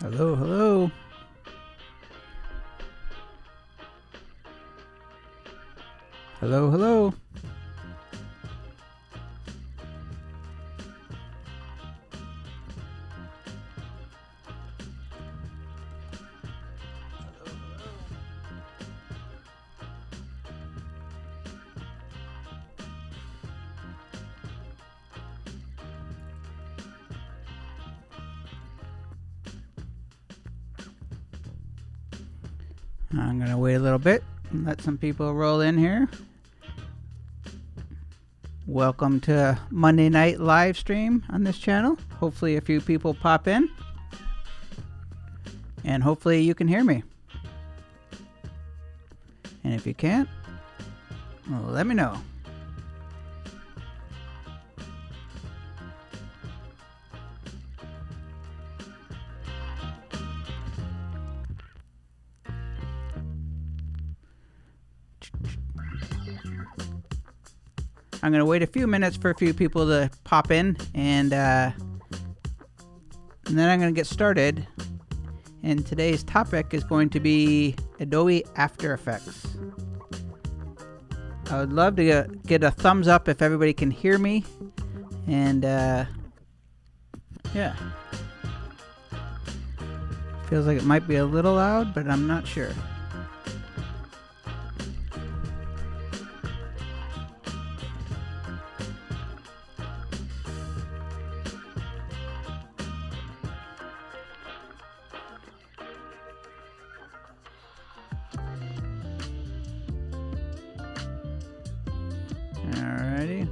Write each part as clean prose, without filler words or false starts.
Hello, hello. Hello, hello. I'm going to wait a little bit and let some people roll in here. Welcome to Monday night live stream on this channel. Hopefully a few people pop in. And hopefully you can hear me. And if you can't, well, let me know. I'm going to wait a few minutes for a few people to pop in, and then I'm going to get started. And today's topic is going to be Adobe After Effects. I would love to get a thumbs up if everybody can hear me. And yeah. Feels like it might be a little loud, but I'm not sure. Alrighty.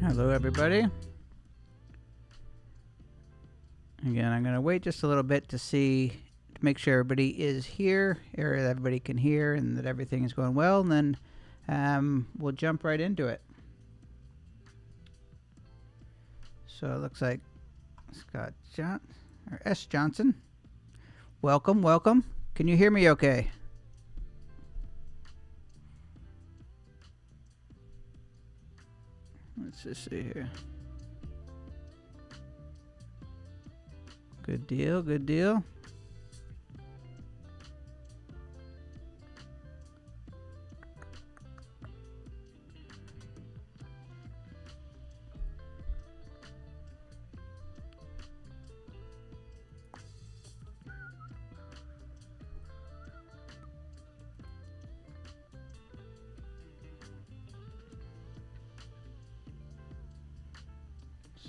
Hello, everybody. Again, I'm going to wait just a little bit to make sure everybody is here, or that everybody can hear, and that everything is going well, and then we'll jump right into it. So it looks like S. Johnson. Welcome, welcome. Can you hear me okay? Let's just see here. Good deal, good deal.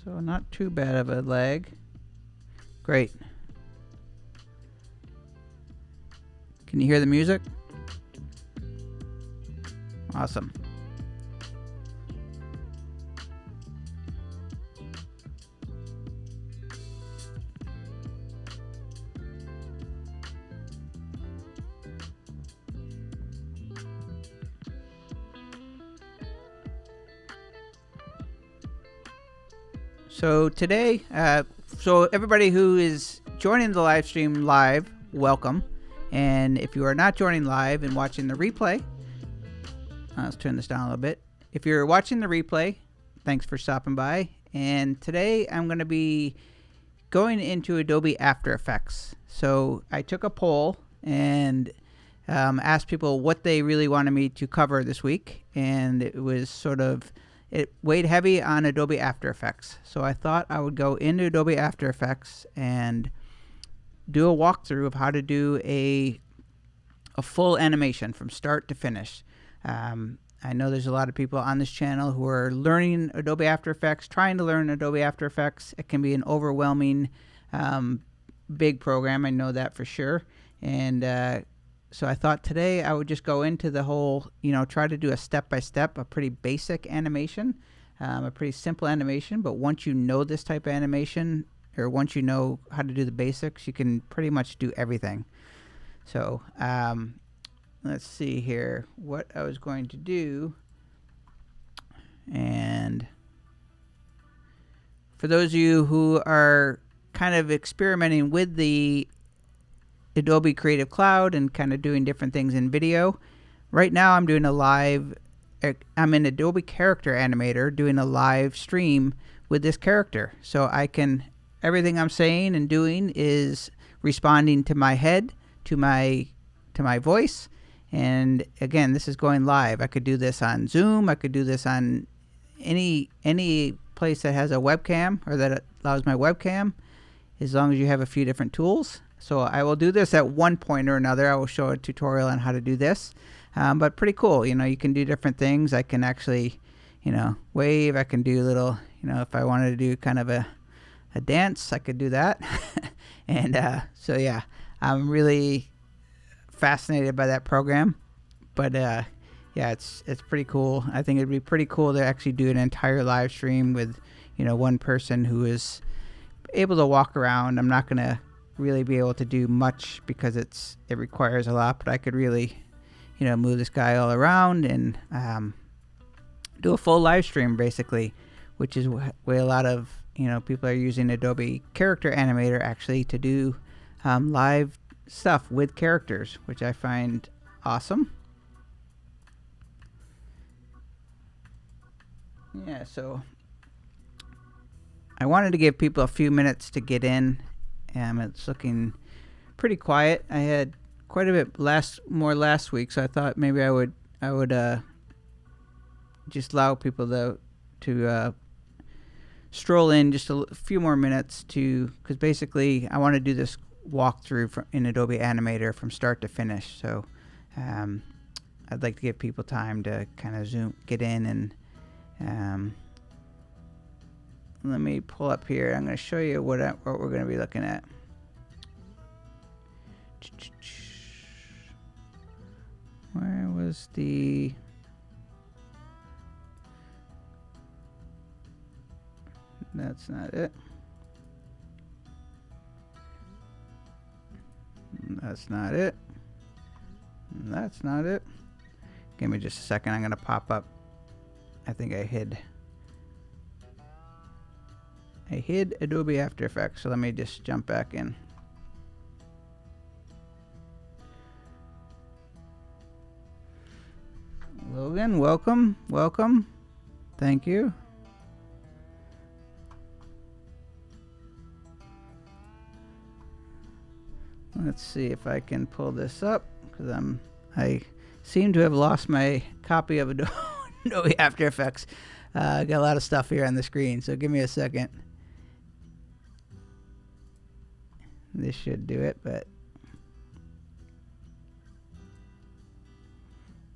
So not too bad of a lag. Great. Can you hear the music? Awesome. So today, so everybody who is joining the live stream live, welcome. And if you are not joining live and watching the replay, let's turn this down a little bit. If you're watching the replay, thanks for stopping by. And today I'm going to be going into Adobe After Effects. So I took a poll and asked people what they really wanted me to cover this week. And it was it weighed heavy on Adobe After Effects. So I thought I would go into Adobe After Effects and do a walkthrough of how to do a full animation from start to finish. I know there's a lot of people on this channel who are learning Adobe After Effects, trying to learn Adobe After Effects. It can be an overwhelming big program, I know that for sure. And so I thought today I would just go into the whole, try to do a step-by-step, a pretty basic animation. a pretty simple animation, but once you know this type of animation, or once you know how to do the basics, you can pretty much do everything. So let's see here what I was going to do. And for those of you who are kind of experimenting with the Adobe Creative Cloud and kind of doing different things in video, right now I'm doing a live, I'm in Adobe Character Animator doing a live stream with this character. So I can, everything I'm saying and doing is responding to my head, to my voice. And again, this is going live. I could do this on Zoom. I could do this on any place that has a webcam or that allows my webcam, as long as you have a few different tools. So I will do this at one point or another. I will show a tutorial on how to do this. But pretty cool. You know, you can do different things. I can actually, you know, wave. I can do little, you know, if I wanted to do kind of a dance, I could do that. And so yeah, I'm really fascinated by that program. But yeah, it's pretty cool. I think it'd be pretty cool to actually do an entire live stream with, you know, one person who is able to walk around. I'm not gonna really be able to do much because it requires a lot, but I could really, you know, move this guy all around and do a full live stream basically, which is way a lot of, you know, people are using Adobe Character Animator actually to do live stuff with characters, which I find awesome. Yeah, so I wanted to give people a few minutes to get in. It's looking pretty quiet. I had quite a bit more last week, so I thought maybe I would just allow people to stroll in just a few more minutes because basically I want to do this walkthrough in Adobe Animator from start to finish. So I'd like to give people time to kind of get in and let me pull up here. I'm going to show you what we're going to be looking at. Where was the... That's not it. That's not it. That's not it. Give me just a second. I'm going to pop up. I think I hid Adobe After Effects, so let me just jump back in. Logan, welcome. Thank you. Let's see if I can pull this up, because I seem to have lost my copy of Adobe After Effects. I got a lot of stuff here on the screen, so give me a second. This should do it, but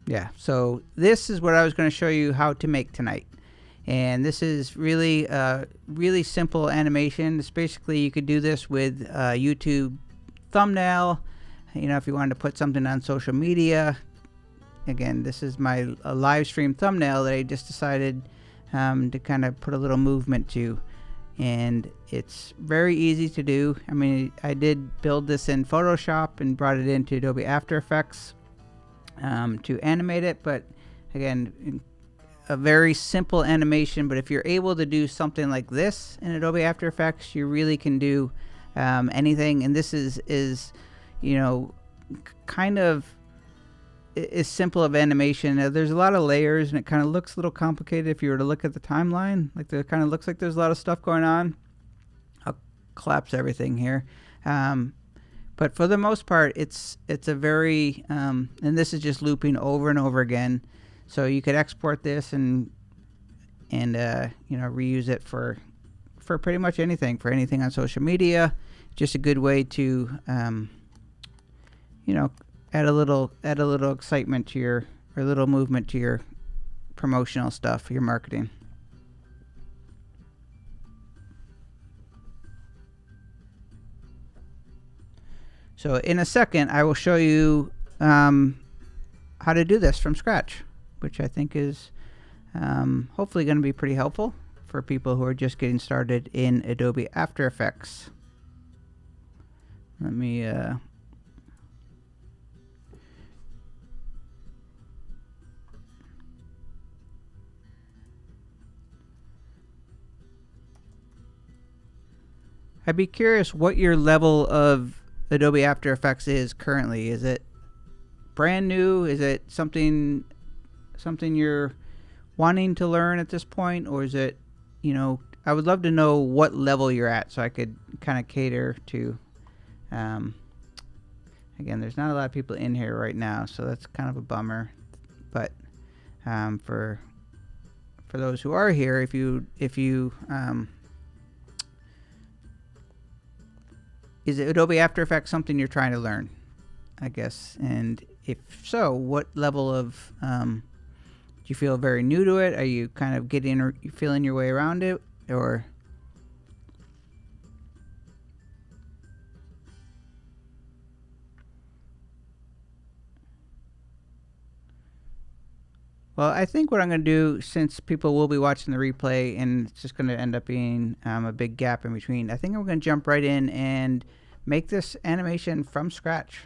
yeah, so this is what I was going to show you how to make tonight. And this is really really simple animation. It's basically, you could do this with YouTube thumbnail, you know, if you wanted to put something on social media. Again, this is my live stream thumbnail that I just decided to kind of put a little movement to, and it's very easy to do. I mean, I did build this in Photoshop and brought it into Adobe After Effects to animate it, but again, a very simple animation. But if you're able to do something like this in Adobe After Effects, you really can do anything. And this is you know, kind of is simple of animation. There's a lot of layers, and it kind of looks a little complicated if you were to look at the timeline. Like, there kind of looks like there's a lot of stuff going on. I'll collapse everything here. But for the most part, it's a very and this is just looping over and over again. So you could export this and you know, reuse it for pretty much anything, for anything on social media. Just a good way to you know, add a little excitement to your, or a little movement to your promotional stuff, your marketing. So in a second, I will show you how to do this from scratch, which I think is Hopefully going to be pretty helpful for people who are just getting started in Adobe After Effects. Let me I'd be curious what your level of Adobe After Effects is currently. Is it brand new? Is it something you're wanting to learn at this point, or is it, I would love to know what level you're at so I could kind of cater to. Again, there's not a lot of people in here right now, so that's kind of a bummer. But for those who are here, if you is it Adobe After Effects something you're trying to learn, I guess? And if so, what level of, do you feel very new to it? Are you kind of getting or feeling your way around it? Or, well, I think what I'm going to do, since people will be watching the replay and it's just going to end up being a big gap in between, I think I'm going to jump right in and make this animation from scratch.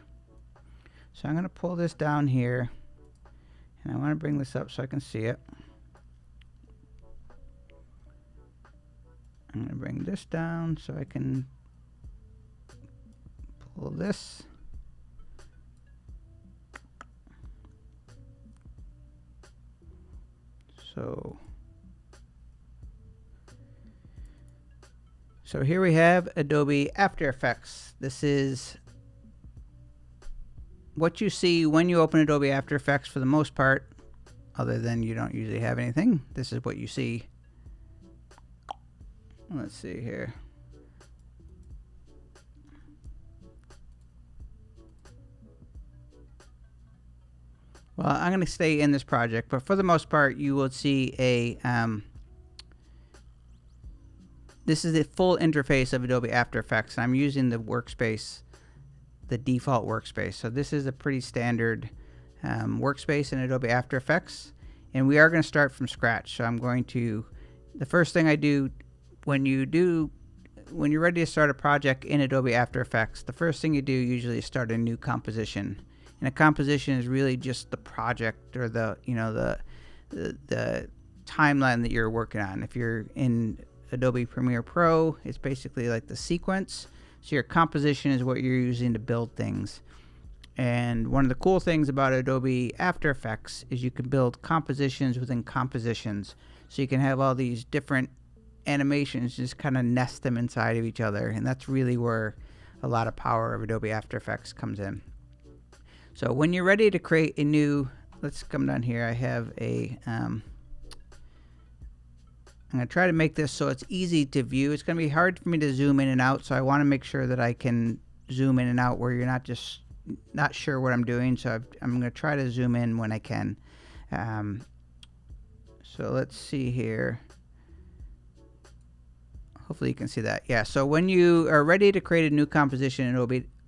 So I'm going to pull this down here, and I want to bring this up so I can see it. I'm going to bring this down so I can pull this. So here we have Adobe After Effects. This is what you see when you open Adobe After Effects for the most part, other than you don't usually have anything. This is what you see. Let's see here. Well, I'm going to stay in this project, but for the most part, you will see a, this is the full interface of Adobe After Effects. I'm using the workspace, the default workspace. So this is a pretty standard workspace in Adobe After Effects, and we are going to start from scratch. So I'm going to, the first thing I do when you're ready to start a project in Adobe After Effects, the first thing you do usually is start a new composition. And a composition is really just the project or the timeline that you're working on. If you're in Adobe Premiere Pro, it's basically like the sequence. So your composition is what you're using to build things. And one of the cool things about Adobe After Effects is you can build compositions within compositions. So you can have all these different animations, just kind of nest them inside of each other. And that's really where a lot of power of Adobe After Effects comes in. So when you're ready to create a new, let's come down here. I have a, I'm going to try to make this so it's easy to view. It's going to be hard for me to zoom in and out, so I want to make sure that I can zoom in and out where you're not sure what I'm doing. So I'm going to try to zoom in when I can. So let's see here. Hopefully you can see that. Yeah, so when you are ready to create a new composition in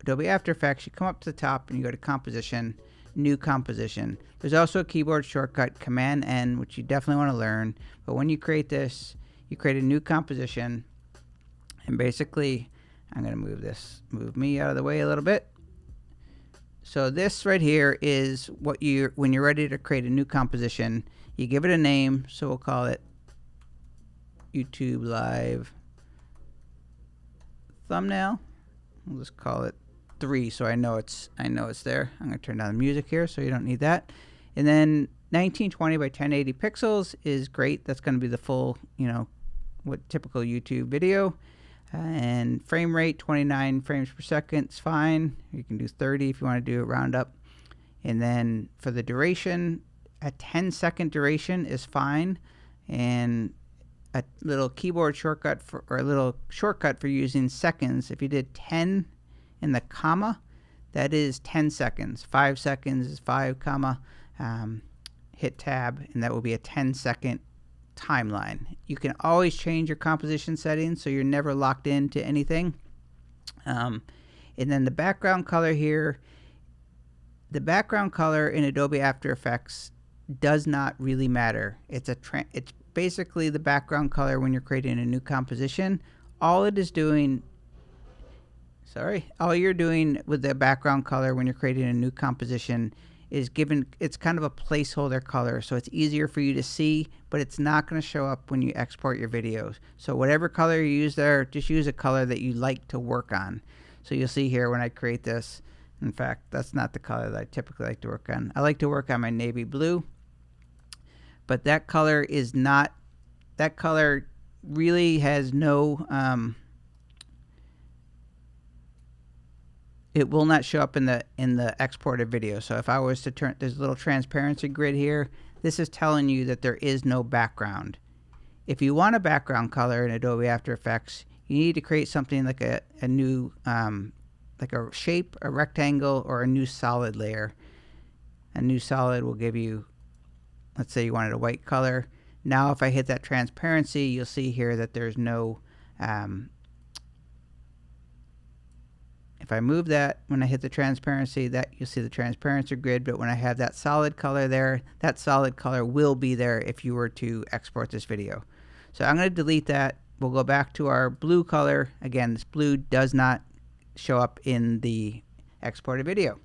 Adobe After Effects, you come up to the top and you go to Composition, New Composition. There's also a keyboard shortcut, Command N, which you definitely want to learn. But when you create this, you create a new composition. And basically, I'm going to move me out of the way a little bit. So this right here is what when you're ready to create a new composition, you give it a name. So we'll call it YouTube Live Thumbnail. We'll just call it 3, so I know it's there. I'm going to turn down the music here, so you don't need that. And then 1920 by 1080 pixels is great. That's going to be the full, what typical YouTube video. And frame rate 29 frames per second is fine. You can do 30 if you want to do a round up. And then for the duration, a 10-second duration is fine. And a little keyboard shortcut or a little shortcut for using seconds. If you did 10 in the comma, that is 10 seconds. 5 seconds is 5 comma. Hit tab, and that will be a 10-second timeline. You can always change your composition settings, so you're never locked into anything. And then the background color here, the background color in Adobe After Effects does not really matter. It's basically the background color when you're creating a new composition. All it is doing, all you're doing with the background color when you're creating a new composition is it's kind of a placeholder color, so it's easier for you to see, but it's not going to show up when you export your videos. So whatever color you use there, just use a color that you like to work on. So you'll see here when I create this, in fact, that's not the color that I typically like to work on. I like to work on my navy blue, but that color is not, that color really has no, it will not show up in the exported video. So if I was to turn, there's a little transparency grid here, this is telling you that there is no background. If you want a background color in Adobe After Effects, you need to create something like a new, like a shape, a rectangle, or a new solid layer. A new solid will give you, let's say you wanted a white color. Now if I hit that transparency, you'll see here that there's no, if I move that, when I hit the transparency, that you'll see the transparency grid, but when I have that solid color there, that solid color will be there if you were to export this video. So I'm going to delete that. We'll go back to our blue color. Again, this blue does not show up in the exported video.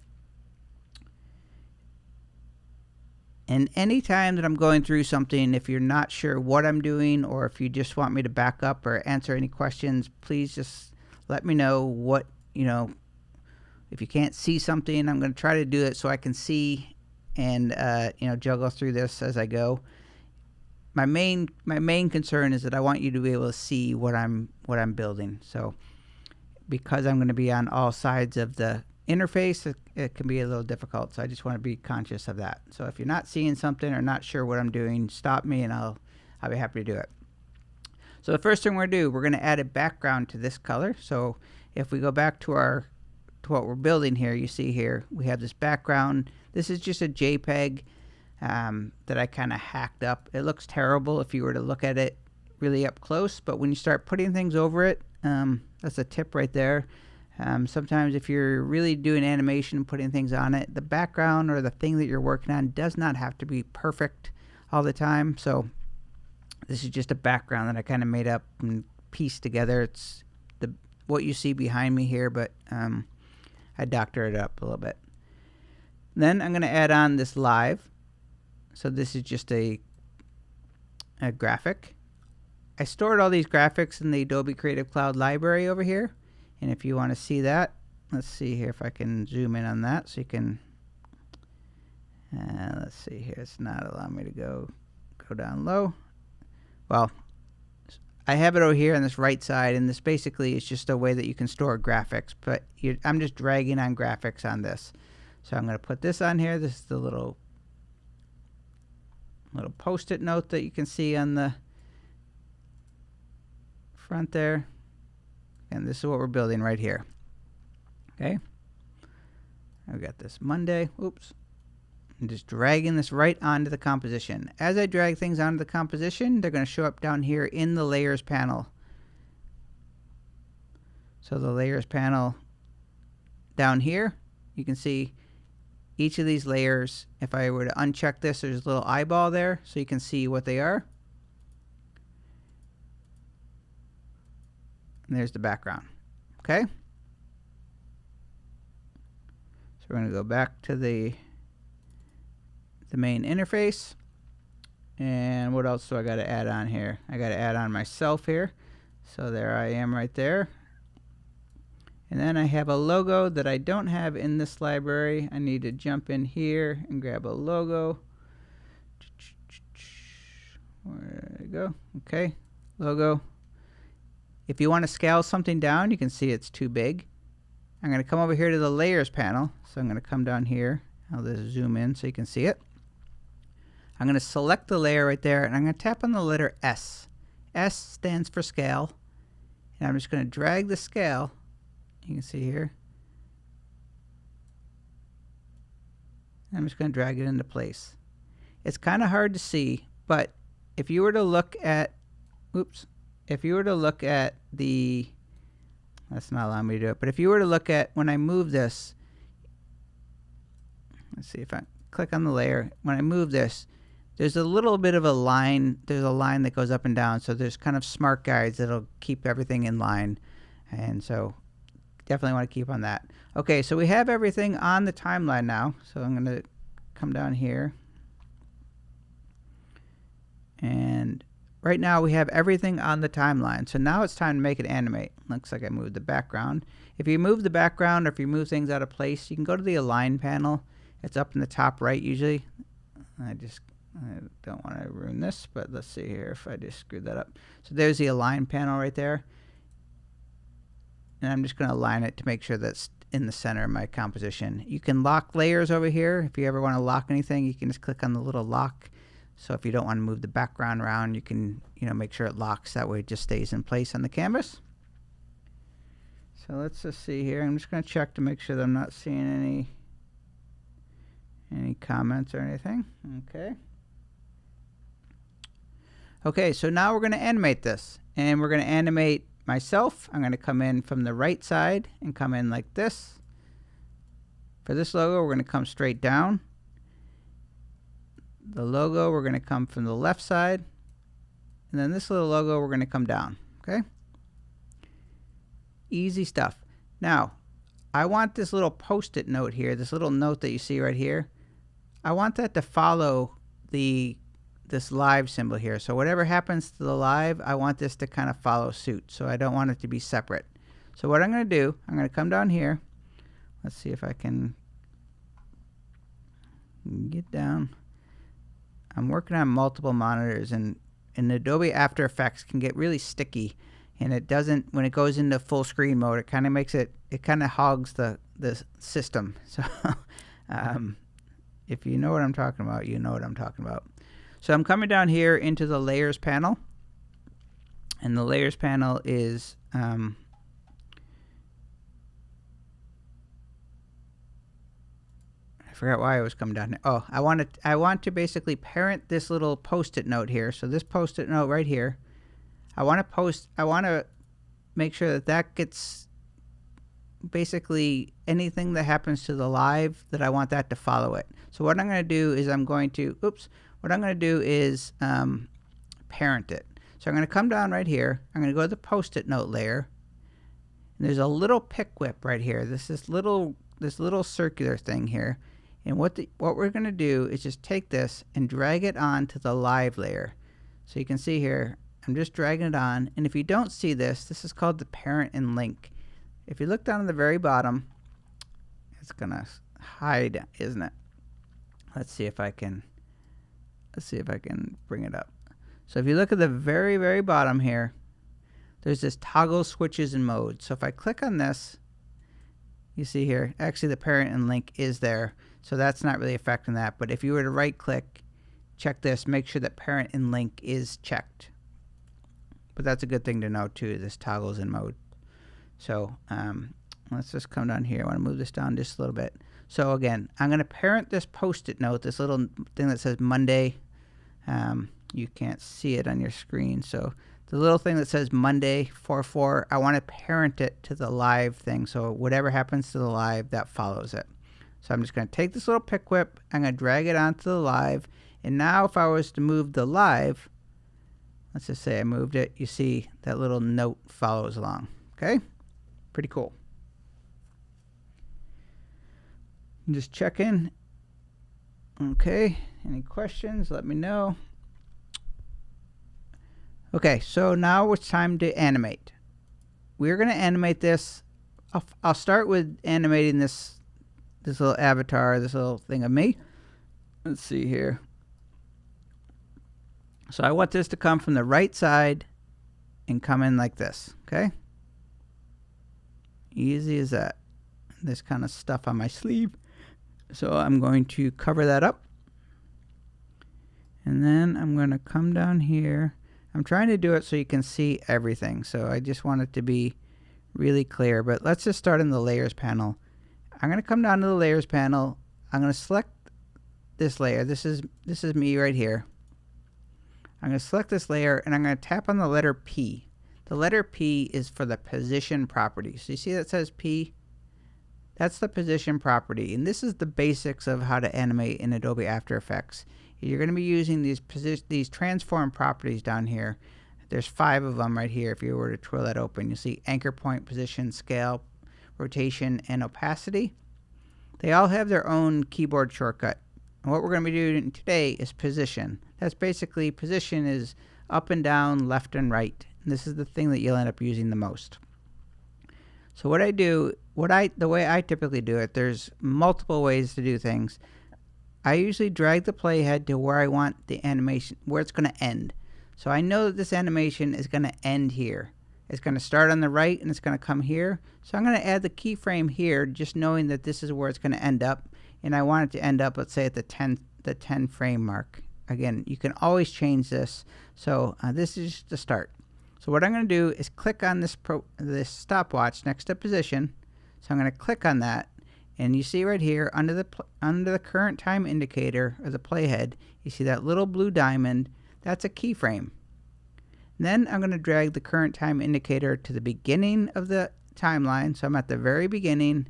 And anytime that I'm going through something, if you're not sure what I'm doing, or if you just want me to back up or answer any questions, please just let me know what, if you can't see something. I'm going to try to do it so I can see and, juggle through this as I go. My main concern is that I want you to be able to see what I'm building. So because I'm going to be on all sides of the interface, it can be a little difficult. So I just want to be conscious of that. So if you're not seeing something or not sure what I'm doing, stop me and I'll be happy to do it. So the first thing we're going to do, we're going to add a background to this color. So if we go back to what we're building here, you see here we have this background. This is just a JPEG that I kind of hacked up. It looks terrible if you were to look at it really up close, but when you start putting things over it, that's a tip right there. Sometimes if you're really doing animation and putting things on it, the background or the thing that you're working on does not have to be perfect all the time. So this is just a background that I kind of made up and pieced together. It's what you see behind me here, but I doctored it up a little bit. Then I'm going to add on this live. So this is just a graphic. I stored all these graphics in the Adobe Creative Cloud library over here. And if you want to see that, let's see here if I can zoom in on that so you can, let's see here, it's not allowing me to go down low. Well, I have it over here on this right side, and this basically is just a way that you can store graphics, but I'm just dragging on graphics on this. So I'm going to put this on here. This is the little post-it note that you can see on the front there. And this is what we're building right here. Okay. I've got this Monday. Oops. I'm just dragging this right onto the composition. As I drag things onto the composition, they're going to show up down here in the layers panel. So the layers panel down here, you can see each of these layers. If I were to uncheck this, there's a little eyeball there so you can see what they are. And there's the background. Okay. So we're going to go back to the main interface. And what else do I got to add on here? I got to add on myself here. So there I am right there. And then I have a logo that I don't have in this library. I need to jump in here and grab a logo. Where did it go? Okay, logo. If you want to scale something down, you can see it's too big. I'm going to come over here to the layers panel. So I'm going to come down here. I'll just zoom in so you can see it. I'm going to select the layer right there, and I'm going to tap on the letter S. S stands for scale. And I'm just going to drag the scale. You can see here. I'm just going to drag it into place. It's kind of hard to see, but if you were to look at, if you were to look at the, that's not allowing me to do it, but if you were to look at when I move this, let's see if I click on the layer, when I move this, there's a little bit of a line. There's a line that goes up and down. So there's kind of smart guides that'll keep everything in line. And so definitely want to keep on that. Okay, so we have everything on the timeline now. So I'm going to come down here. And right now we have everything on the timeline. So now it's time to make it animate. Looks like I moved the background. If you move the background or if you move things out of place, you can go to the Align panel. It's up in the top right usually. I don't want to ruin this, but let's see here if I just screwed that up. So there's the Align panel right there. And I'm just going to align it to make sure that's in the center of my composition. You can lock layers over here. If you ever want to lock anything, you can just click on the little lock. So if you don't want to move the background around, you can, make sure it locks. That way it just stays in place on the canvas. So let's just see here. I'm just going to check to make sure that I'm not seeing any comments or anything. Okay. Okay, so now we're going to animate this. And we're going to animate myself. I'm going to come in from the right side and come in like this. For this logo, we're going to come straight down. The logo, we're going to come from the left side. And then this little logo, we're going to come down. Okay? Easy stuff. Now, I want this little post-it note here, this little note that you see right here. I want that to follow this live symbol here. So whatever happens to the live, I want this to kind of follow suit. So I don't want it to be separate. So what I'm going to do, I'm going to come down here. Let's see if I can get down. I'm working on multiple monitors, and Adobe After Effects can get really sticky, and it doesn't, when it goes into full screen mode, it kind of makes it kind of hogs the system. So if you know what I'm talking about, you know what I'm talking about. So I'm coming down here into the Layers panel, and the Layers panel is I forgot why I was coming down here. Oh, I want to basically parent this little post-it note here. So this post-it note right here, I want to make sure that gets basically anything that happens to the live, that I want that to follow it. So what I'm going to do is parent it. So I'm going to come down right here. I'm going to go to the post-it note layer. And there's a little pick whip right here. This little circular thing here. And what we're going to do is just take this and drag it onto the live layer. So you can see here, I'm just dragging it on. And if you don't see this is called the parent and link. If you look down at the very bottom, it's going to hide, isn't it? Let's see if I can bring it up. So if you look at the very, very bottom here, there's this toggle switches and modes. So if I click on this, you see here, actually the parent and link is there. So that's not really affecting that. But if you were to right click, check this, make sure that parent and link is checked. But that's a good thing to know too, this toggles in mode. So let's just come down here. I want to move this down just a little bit. So again, I'm going to parent this post-it note, this little thing that says Monday. You can't see it on your screen. So the little thing that says Monday 4/4, I want to parent it to the live thing. So whatever happens to the live, that follows it. So I'm just going to take this little pick whip, I'm going to drag it onto the live. And now if I was to move the live, let's just say I moved it, you see that little note follows along. Okay? Pretty cool. Just check in. Okay, any questions? Let me know. Okay, so now it's time to animate. We're going to animate this. I'll start with animating this little avatar, this little thing of me. Let's see here. So I want this to come from the right side and come in like this, okay? Easy as that. This kind of stuff on my sleeve. So I'm going to cover that up. And then I'm going to come down here. I'm trying to do it so you can see everything. So I just want it to be really clear. But let's just start in the Layers panel. I'm going to come down to the Layers panel. I'm going to select this layer. This is me right here. I'm going to select this layer and I'm going to tap on the letter P. The letter P is for the position property. So you see that says P? That's the position property. And this is the basics of how to animate in Adobe After Effects. you're going to be using these transform properties down here. There's 5 of them right here. If you were to twirl that open, you'll see anchor point, position, scale, rotation, and opacity. They all have their own keyboard shortcut. And what we're going to be doing today is position. That's basically, position is up and down, left and right. And this is the thing that you'll end up using the most. So what I do, the way I typically do it, there's multiple ways to do things. I usually drag the playhead to where I want the animation, where it's going to end. So I know that this animation is going to end here. It's going to start on the right and it's going to come here. So I'm going to add the keyframe here, just knowing that this is where it's going to end up. And I want it to end up, let's say, at the 10 frame mark. Again, you can always change this. So this is the start. So what I'm going to do is click on this stopwatch next to position. So I'm going to click on that. And you see right here under the current time indicator, or the playhead, you see that little blue diamond. That's a keyframe. Then I'm going to drag the current time indicator to the beginning of the timeline. So I'm at the very beginning,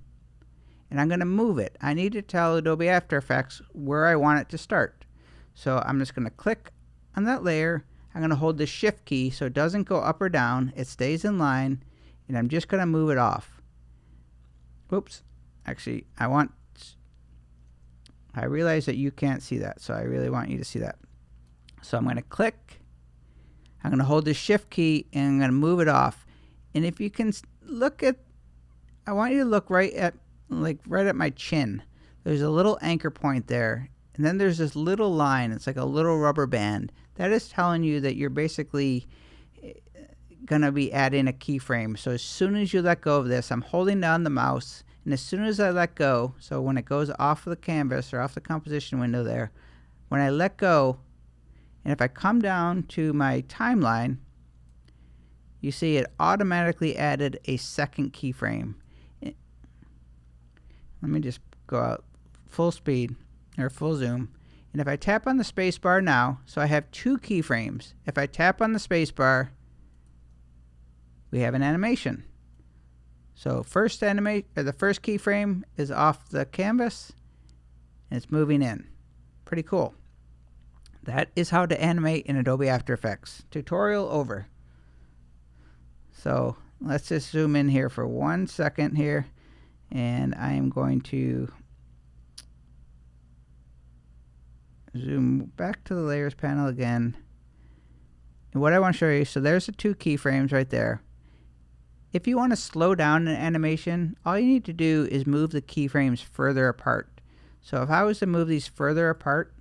and I'm going to move it. I need to tell Adobe After Effects where I want it to start. So I'm just going to click on that layer. I'm going to hold the shift key so it doesn't go up or down. It stays in line, and I'm just going to move it off. Oops. Actually, I realize that you can't see that, so I really want you to see that. So I'm going to click. I'm going to hold the shift key and I'm going to move it off. And if you can look at, I want you to look right at my chin. There's a little anchor point there. And then there's this little line. It's like a little rubber band. That is telling you that you're basically going to be adding a keyframe. So as soon as you let go of this, I'm holding down the mouse. And as soon as I let go, so when it goes off of the canvas or off the composition window there, when I let go, and if I come down to my timeline, you see it automatically added a second keyframe. Let me just go out full speed or full zoom. And if I tap on the space bar now, so I have 2 keyframes. If I tap on the space bar, we have an animation. So the first keyframe is off the canvas and it's moving in. Pretty cool. That is how to animate in Adobe After Effects. Tutorial over. So let's just zoom in here for 1 second here, and I am going to zoom back to the layers panel again. And what I want to show you, so there's the 2 keyframes right there. If you want to slow down an animation, all you need to do is move the keyframes further apart. So if I was to move these further apart,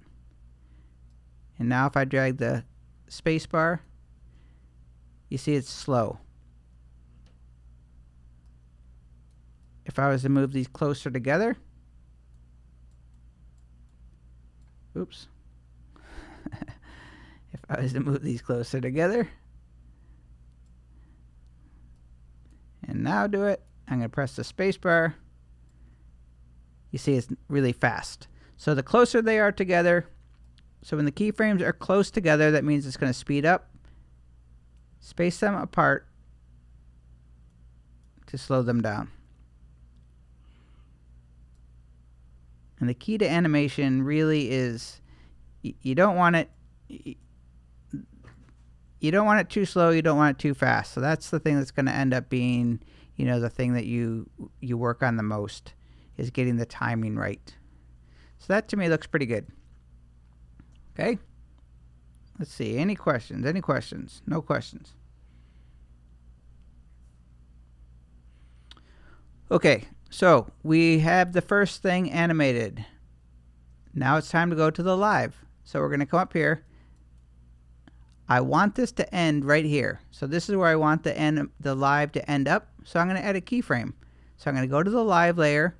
and now if I drag the space bar, you see it's slow. If I was to move these closer together, oops. If I was to move these closer together, and now do it, I'm going to press the space bar. You see it's really fast. So the closer they are together, so when the keyframes are close together, that means it's going to speed up, space them apart to slow them down. And the key to animation really is you don't want it too slow, you don't want it too fast. So that's the thing that's going to end up being, the thing that you work on the most, is getting the timing right. So that to me looks pretty good. Okay, let's see, any questions? Any questions? No questions. Okay, so we have the first thing animated. Now it's time to go to the live. So we're going to come up here. I want this to end right here. So this is where I want the live to end up. So I'm going to add a keyframe. So I'm going to go to the live layer.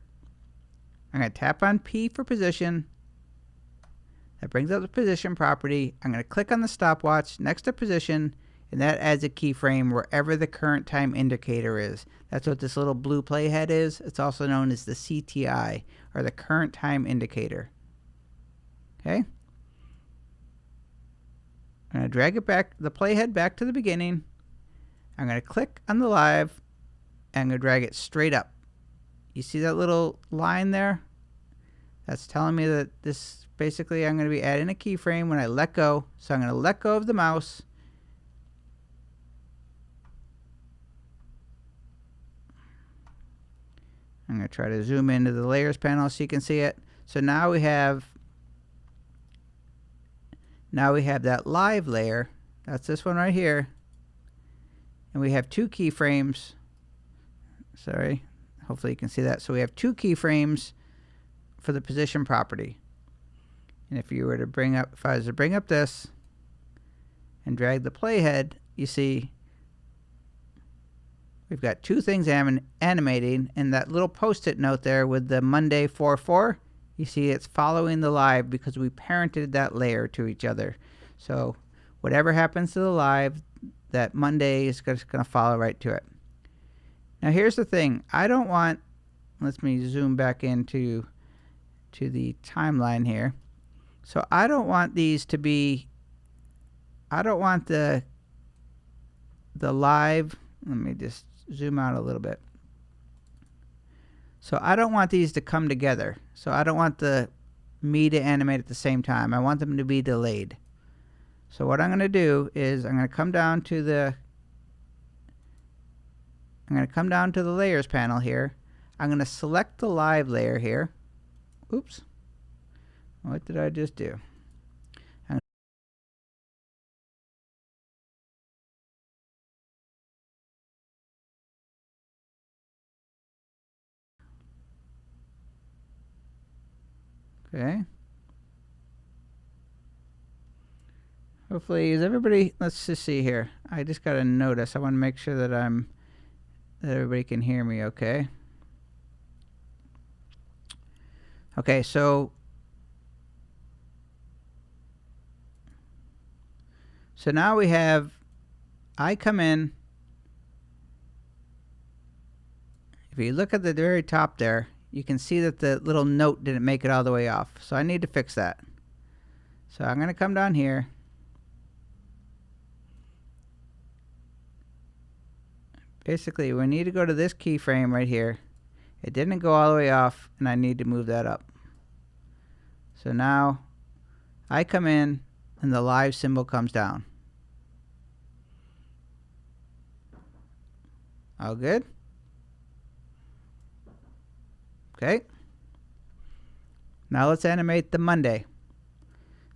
I'm going to tap on P for position. That brings up the position property. I'm going to click on the stopwatch next to position, and that adds a keyframe wherever the current time indicator is. That's what this little blue playhead is. It's also known as the CTI, or the current time indicator. Okay? I'm going to drag it back, the playhead back to the beginning. I'm going to click on the live, and I'm going to drag it straight up. You see that little line there? That's telling me that this, basically I'm going to be adding a keyframe when I let go. So I'm going to let go of the mouse. I'm going to try to zoom into the layers panel so you can see it. So now we have that live layer. That's this one right here. And we have 2 keyframes. Sorry, hopefully you can see that. So we have 2 keyframes for the position property. And if you were to bring up, if I was to bring up this and drag the playhead, you see we've got 2 things animating, and that little post-it note there with the Monday 4:4, you see it's following the live because we parented that layer to each other. So whatever happens to the live, that Monday is just going to follow right to it. Now here's the thing. I don't want, let me zoom back into the timeline here. So I don't want these to be, I don't want the live, let me just zoom out a little bit. So I don't want these to come together. So I don't want me to animate at the same time. I want them to be delayed. So what I'm going to do is I'm going to come down to the layers panel here. I'm going to select the live layer here. Oops. What did I just do? Okay. Hopefully, is everybody, let's just see here. I just got to notice. I want to make sure that that everybody can hear me okay. Okay, so now we have, I come in. If you look at the very top there, you can see that the little note didn't make it all the way off. So I need to fix that. So I'm going to come down here. Basically, we need to go to this keyframe right here. It didn't go all the way off, and I need to move that up. So now I come in, and the live symbol comes down. All good? Okay. Now let's animate the Monday.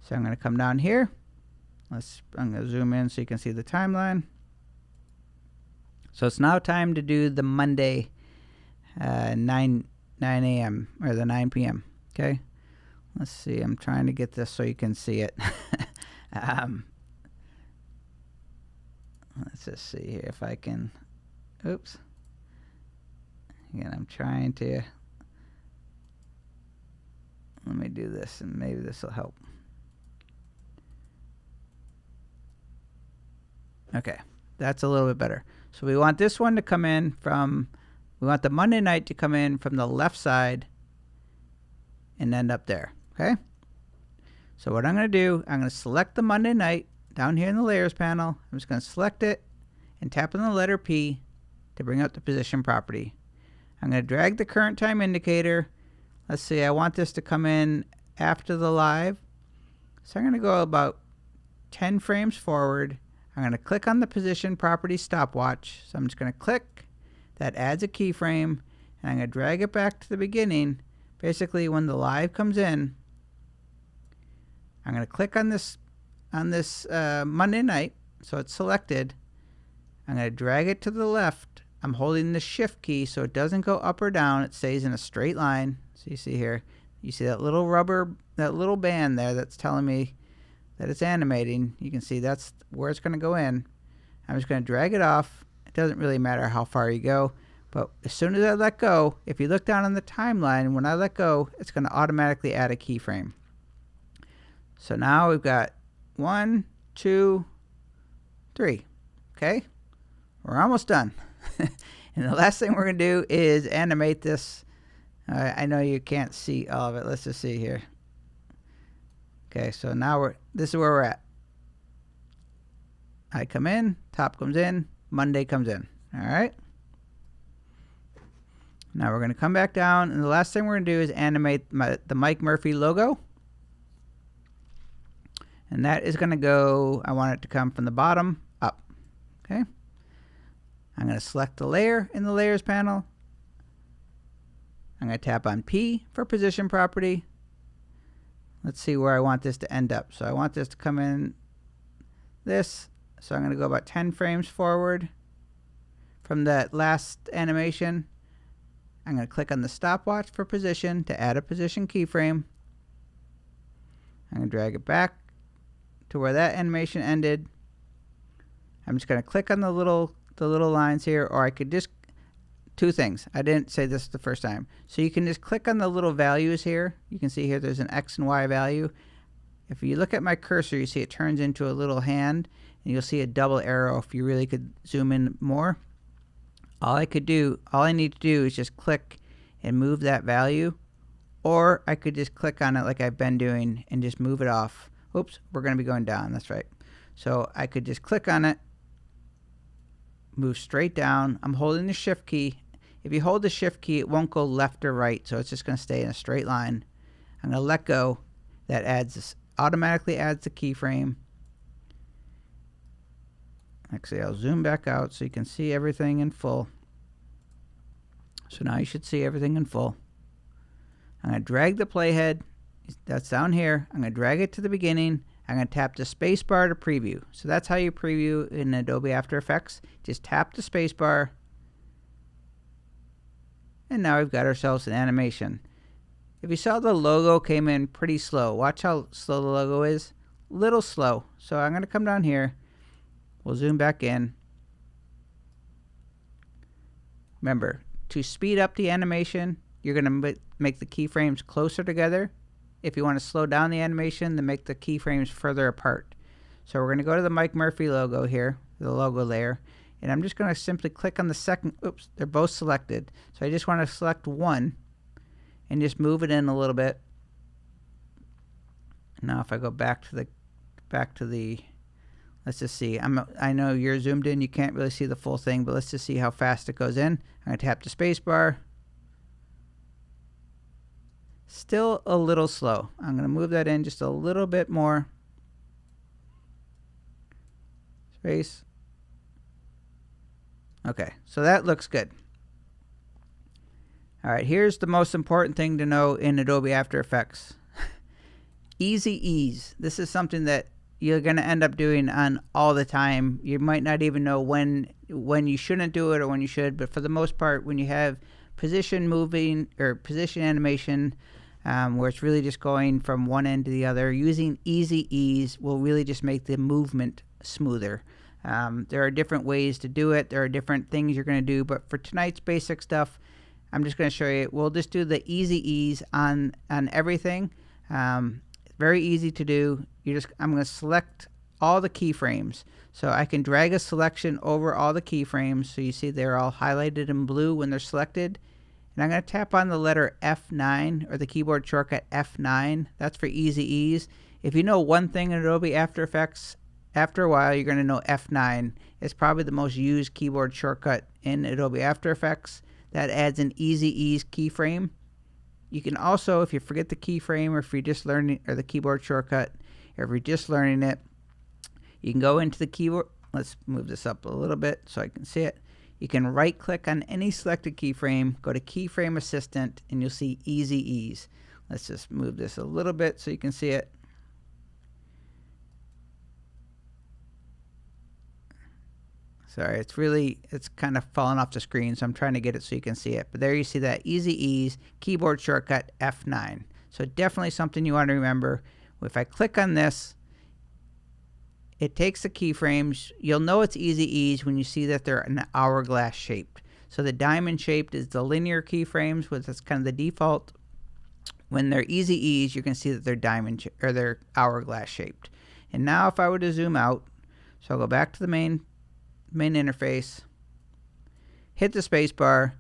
So I'm going to come down here. I'm going to zoom in so you can see the timeline. So it's now time to do the Monday 9 a.m. or the 9 p.m. Okay. Let's see. I'm trying to get this so you can see it. Let's just see here if I can. Oops. Again, I'm trying to. Let me do this, and maybe this will help. Okay, that's a little bit better. So we want this one to come in from, we want the Monday night to come in from the left side and end up there, okay? So what I'm going to do, I'm going to select the Monday night down here in the layers panel. I'm just going to select it and tap on the letter P to bring up the position property. I'm going to drag the current time indicator. Let's see, I want this to come in after the live. So I'm going to go about 10 frames forward. I'm going to click on the position property stopwatch. So I'm just going to click. That adds a keyframe. And I'm going to drag it back to the beginning. Basically, when the live comes in, I'm going to click on this Monday night. So it's selected. I'm going to drag it to the left. I'm holding the shift key so it doesn't go up or down. It stays in a straight line. So you see here, you see that little that little band there that's telling me that it's animating. You can see that's where it's going to go in. I'm just going to drag it off. It doesn't really matter how far you go, but as soon as I let go, if you look down on the timeline, when I let go, it's going to automatically add a keyframe. So now we've got 1, 2, 3. Okay, we're almost done. And the last thing we're going to do is animate this. I know you can't see all of it. Let's just see here. Okay, so now this is where we're at. I come in, top comes in, Monday comes in. All right. Now we're going to come back down, and the last thing we're going to do is animate the Mike Murphy logo. And that is going to go, I want it to come from the bottom up. Okay. I'm going to select the layer in the Layers panel. I'm going to tap on P for position property. Let's see where I want this to end up. So I want this to come in this. So I'm going to go about 10 frames forward from that last animation. I'm going to click on the stopwatch for position to add a position keyframe. I'm going to drag it back to where that animation ended. I'm just going to click on the little lines here, or I could just, two things. I didn't say this the first time. So you can just click on the little values here. You can see here there's an X and Y value. If you look at my cursor, you see it turns into a little hand, and you'll see a double arrow if you really could zoom in more. All I need to do is just click and move that value, or I could just click on it like I've been doing and just move it off. Oops, we're going to be going down, that's right. So I could just click on it, move straight down. I'm holding the shift key. If you hold the shift key, it won't go left or right, so it's just going to stay in a straight line. I'm going to let go. That automatically adds the keyframe. Actually, I'll zoom back out so you can see everything in full. So now you should see everything in full. I'm going to drag the playhead. That's down here. I'm going to drag it to the beginning. I'm going to tap the space bar to preview. So that's how you preview in Adobe After Effects. Just tap the space bar. And now we've got ourselves an animation. If you saw, the logo came in pretty slow. Watch how slow the logo is. Little slow. So I'm going to come down here. We'll zoom back in. Remember, to speed up the animation, you're going to make the keyframes closer together. If you want to slow down the animation, then make the keyframes further apart. So we're going to go to the Mike Murphy logo here, the logo layer, and I'm just going to simply click on the second. Oops, they're both selected. So I just want to select one and just move it in a little bit. Now if I go back to the let's just see. I know you're zoomed in, you can't really see the full thing, but let's just see how fast it goes in. I'm going to tap the space bar. Still a little slow. I'm going to move that in just a little bit more. Space. Okay, so that looks good. All right, here's the most important thing to know in Adobe After Effects. Easy ease. This is something that you're going to end up doing on all the time. You might not even know when you shouldn't do it or when you should, but for the most part, when you have position moving or position animation, where it's really just going from one end to the other, using easy ease will really just make the movement smoother. There are different ways to do it. There are different things you're going to do, but for tonight's basic stuff, I'm just going to show you. We'll just do the easy ease on everything. Very easy to do. I'm going to select all the keyframes. So I can drag a selection over all the keyframes. So you see they're all highlighted in blue when they're selected. And I'm going to tap on the letter F9 or the keyboard shortcut F9. That's for easy ease. If you know one thing in Adobe After Effects, after a while you're going to know F9. It's probably the most used keyboard shortcut in Adobe After Effects. That adds an easy ease keyframe. You can also, if you forget the keyframe or if you're just learning, or the keyboard shortcut, or if you're just learning it, you can go into the keyboard. Let's move this up a little bit so I can see it. You can right click on any selected keyframe, go to Keyframe Assistant, and you'll see Easy Ease. Let's just move this a little bit so you can see it. Sorry, it's kind of falling off the screen, so I'm trying to get it so you can see it. But there you see that Easy Ease, keyboard shortcut F9. So definitely something you want to remember. If I click on this, it takes the keyframes. You'll know it's Easy Ease when you see that they're an hourglass shaped. So the diamond shaped is the linear keyframes, which is kind of the default. When they're Easy Ease, you can see that they're they're hourglass shaped. And now if I were to zoom out, so I'll go back to the main interface, hit the space bar,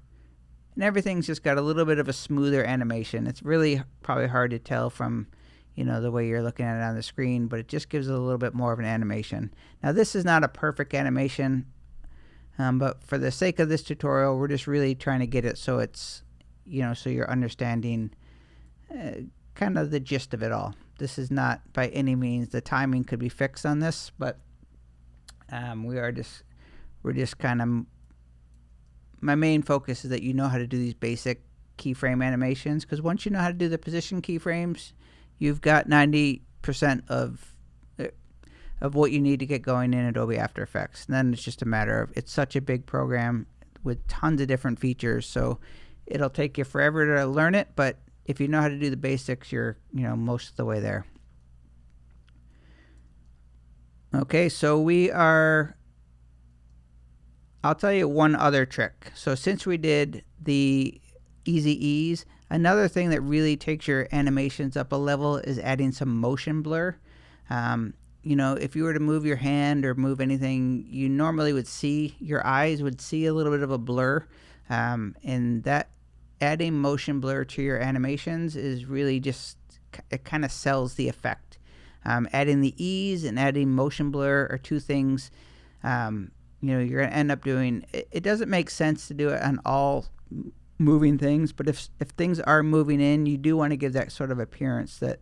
and everything's just got a little bit of a smoother animation. It's really probably hard to tell from the way you're looking at it on the screen, but it just gives it a little bit more of an animation. Now this is not a perfect animation. But for the sake of this tutorial, we're just really trying to get it so it's, so you're understanding kind of the gist of it all. This is not by any means, the timing could be fixed on this, but we're just kind of, my main focus is that you know how to do these basic keyframe animations, because once you know how to do the position keyframes, you've got 90% of what you need to get going in Adobe After Effects. And then it's just a matter of, it's such a big program with tons of different features, so it'll take you forever to learn it, but if you know how to do the basics, you're most of the way there. Okay, so I'll tell you one other trick. So since we did the easy ease, another thing that really takes your animations up a level is adding some motion blur. If you were to move your hand or move anything, you normally would see, your eyes would see a little bit of a blur, and that adding motion blur to your animations is really just, it kind of sells the effect. Adding the ease and adding motion blur are two things you're going to end up doing. It doesn't make sense to do it on all moving things, but if things are moving in, you do want to give that sort of appearance that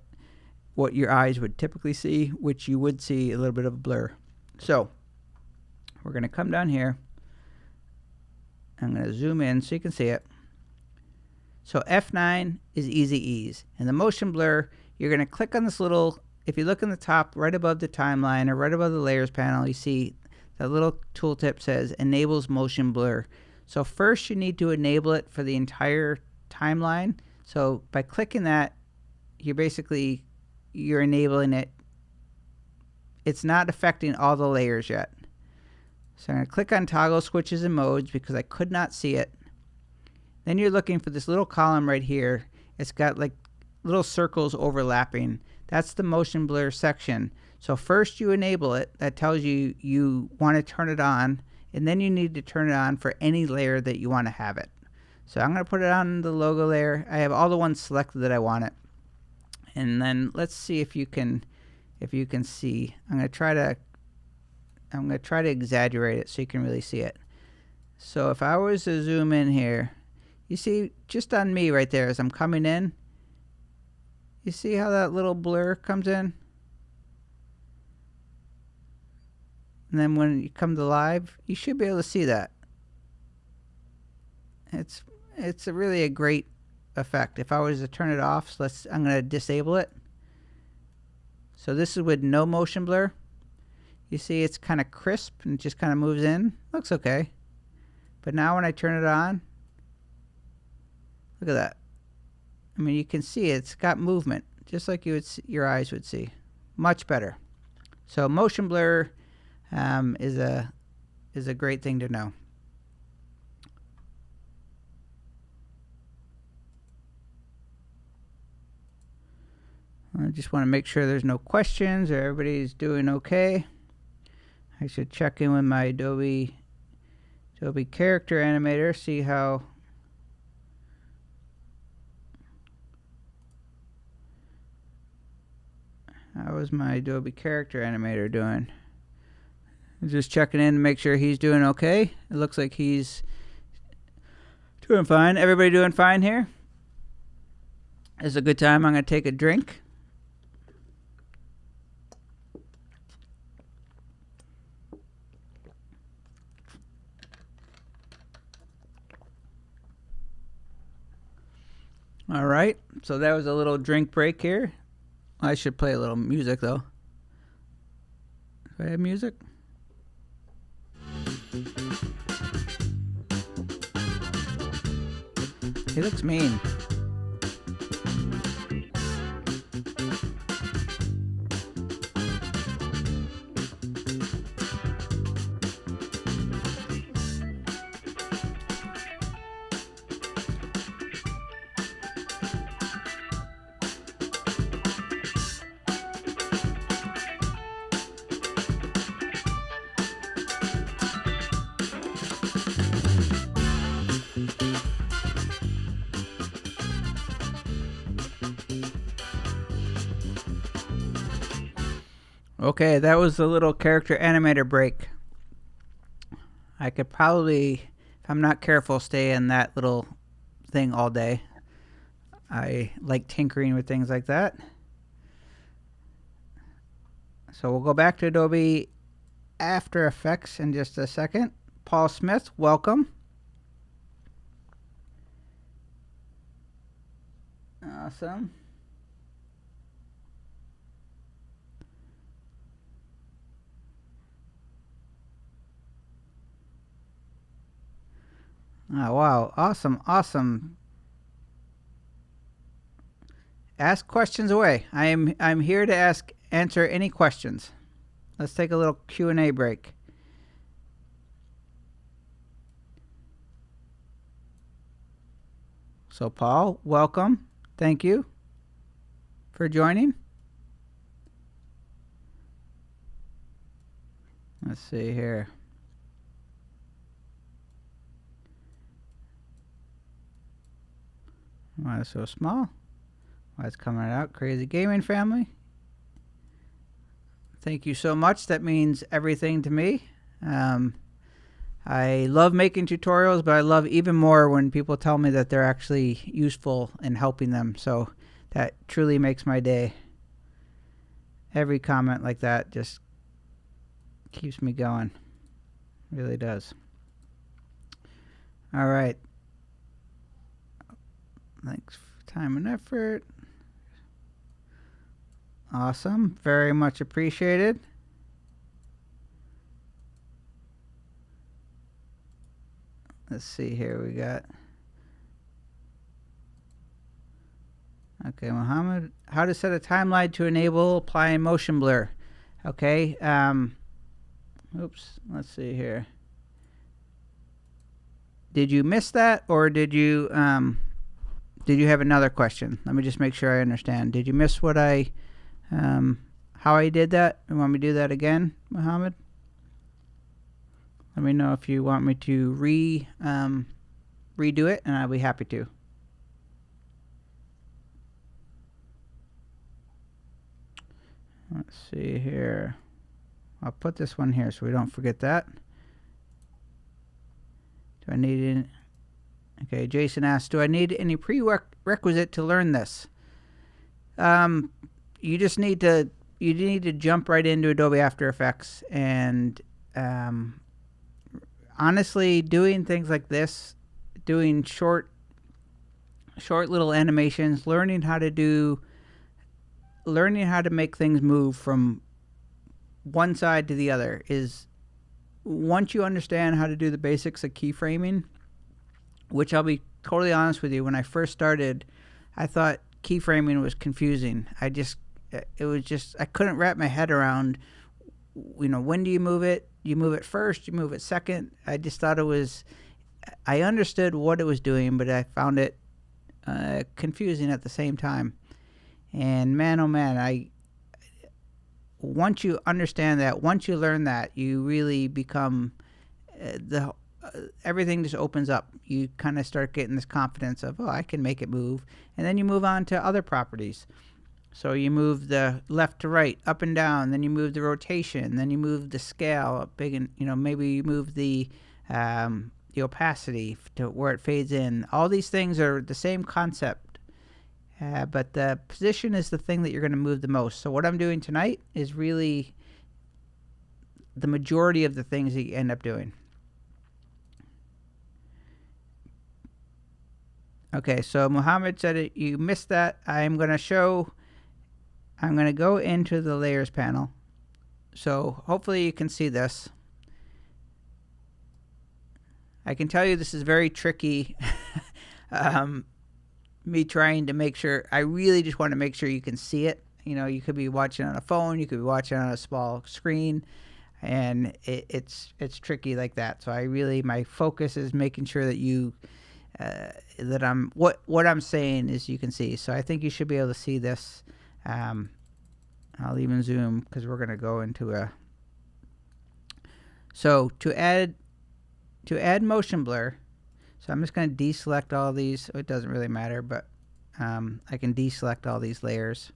what your eyes would typically see, which you would see a little bit of a blur. So we're going to come down here. I'm going to zoom in so you can see it. So F9 is easy ease, and the motion blur, you're going to click on this little, if you look in the top right above the timeline or right above the layers panel, you see that little tooltip says enables motion blur. So first you need to enable it for the entire timeline. So by clicking that, you're enabling it. It's not affecting all the layers yet. So I'm going to click on toggle switches and modes because I could not see it. Then you're looking for this little column right here. It's got like little circles overlapping. That's the motion blur section. So first you enable it. That tells you you want to turn it on, and then you need to turn it on for any layer that you want to have it. So I'm going to put it on the logo layer. I have all the ones selected that I want it. And then let's see if you can see. I'm going to try to exaggerate it so you can really see it. So if I was to zoom in here, you see just on me right there as I'm coming in, you see how that little blur comes in? And then when you come to live, you should be able to see that. It's really a great effect. If I was to turn it off, so I'm going to disable it. So this is with no motion blur. You see it's kind of crisp and it just kind of moves in. Looks okay. But now when I turn it on, look at that. I mean, you can see it's got movement, just like your eyes would see. Much better. So motion blur is a great thing to know. I just want to make sure there's no questions or everybody's doing okay. I should check in with my Adobe character animator, see how is my Adobe character animator doing. I'm just checking in to make sure he's doing okay. It looks like he's doing fine. Everybody doing fine here? This is a good time. I'm going to take a drink. All right, so that was a little drink break here. I should play a little music though. Do I have music? He looks mean. Okay, that was the little character animator break. I could probably, if I'm not careful, stay in that little thing all day. I like tinkering with things like that. So we'll go back to Adobe After Effects in just a second. Paul Smith, welcome. Awesome. Oh, wow. Awesome. Awesome. Ask questions away. I'm here to answer any questions. Let's take a little Q&A break. So Paul, welcome. Thank you for joining. Let's see here. Why it's so small? Why it's coming out? Crazy Gaming Family. Thank you so much. That means everything to me. I love making tutorials, but I love even more when people tell me that they're actually useful in helping them. So that truly makes my day. Every comment like that just keeps me going. Really does. All right. Thanks for time and effort. Awesome. Very much appreciated. Let's see here. We got. Okay, Mohammed. How to set a timeline to enable applying motion blur. Okay. Oops. Let's see here. Did you miss that, or did you have another question? Let me just make sure I understand. Did you miss what how I did that? You want me to do that again, Mohammed? Let me know if you want me to redo it, and I'll be happy to. Let's see here. I'll put this one here so we don't forget that. Do I need any? Okay, Jason asked, do I need any prerequisite to learn this? You just need to jump right into Adobe After Effects, and honestly, doing things like this, doing short little animations, learning how to make things move from one side to the other is, once you understand how to do the basics of keyframing, which I'll be totally honest with you, when I first started, I thought keyframing was confusing. I couldn't wrap my head around, when do you move it? You move it first, you move it second. I just thought I understood what it was doing, but I found it confusing at the same time. And man, oh man, once you understand that, once you learn that, you really become, everything just opens up. You kind of start getting this confidence of, oh, I can make it move. And then you move on to other properties. So you move the left to right, up and down, then you move the rotation, then you move the scale up big, and maybe you move the opacity to where it fades in. All these things are the same concept. But the position is the thing that you're going to move the most. So what I'm doing tonight is really the majority of the things that you end up doing. Okay, so Muhammad said you missed that. I'm going to go into the layers panel. So hopefully you can see this. I can tell you this is very tricky. Me trying to make sure, I really just want to make sure you can see it. You could be watching on a phone, you could be watching on a small screen, and it's tricky like that. So my focus is making sure that you, that what I'm saying is you can see. So I think you should be able to see this. I'll even zoom because we're going to go into so to add motion blur. So I'm just going to deselect all these. It doesn't really matter, but I can deselect all these layers.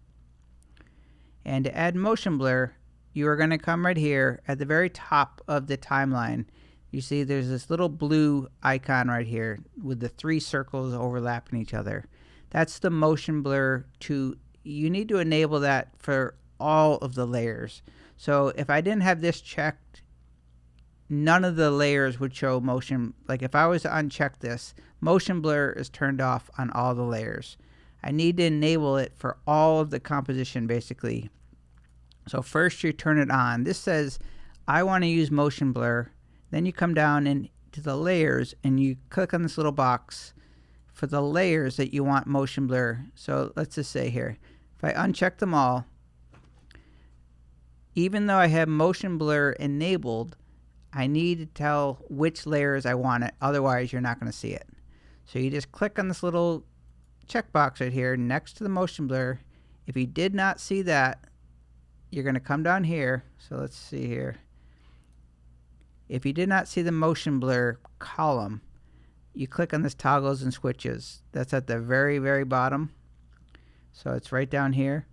And to add motion blur, you are going to come right here at the very top of the timeline. you see there's this little blue icon right here with the 3 circles overlapping each other. That's the motion blur. You need to enable that for all of the layers. So if I didn't have this checked, none of the layers would show motion. Like if I was to uncheck this, motion blur is turned off on all the layers. I need to enable it for all of the composition basically. So first you turn it on. This says I want to use motion blur. Then you come down into the layers and you click on this little box for the layers that you want motion blur. So let's just say here, if I uncheck them all, even though I have motion blur enabled, I need to tell which layers I want it. Otherwise, you're not going to see it. So you just click on this little checkbox right here next to the motion blur. If you did not see that, you're going to come down here. So let's see here. If you did not see the motion blur column, you click on this toggles and switches. That's at the very, very bottom. So it's right down here.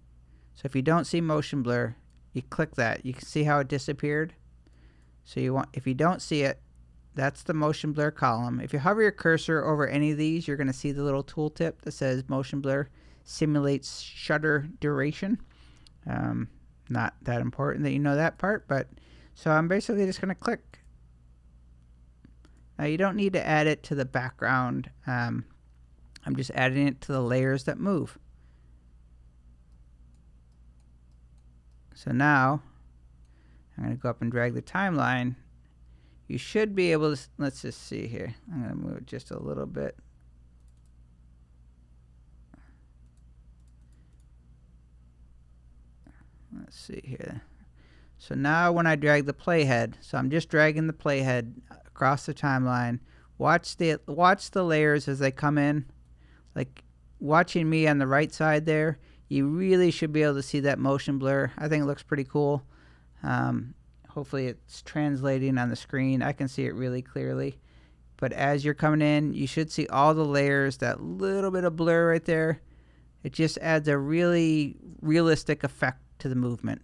So if you don't see motion blur, you click that. You can see how it disappeared. So if you don't see it, that's the motion blur column. If you hover your cursor over any of these, you're going to see the little tooltip that says motion blur simulates shutter duration. Not that important that you know that part, but so I'm basically just going to click. Now you don't need to add it to the background. I'm just adding it to the layers that move. So now I'm going to go up and drag the timeline. You should be able to, let's just see here. I'm going to move it just a little bit. Let's see here. So now when I drag the playhead, so I'm just dragging the playhead across the timeline. Watch the layers as they come in. Like watching me on the right side there, you really should be able to see that motion blur. I think it looks pretty cool. Hopefully it's translating on the screen. I can see it really clearly. But as you're coming in, you should see all the layers, that little bit of blur right there. It just adds a really realistic effect to the movement.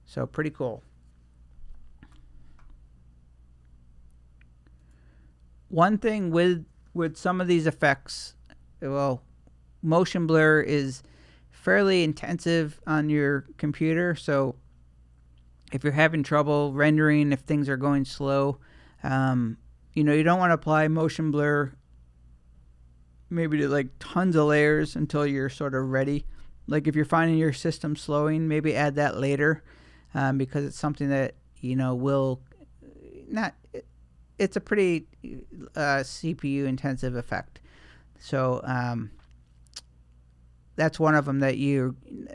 So pretty cool. One thing with some of these effects, well, motion blur is fairly intensive on your computer. So if you're having trouble rendering, if things are going slow, you don't want to apply motion blur maybe to like tons of layers until you're sort of ready. Like if you're finding your system slowing, maybe add that later, because it's something that will not. It's a pretty CPU intensive effect. So that's one of them that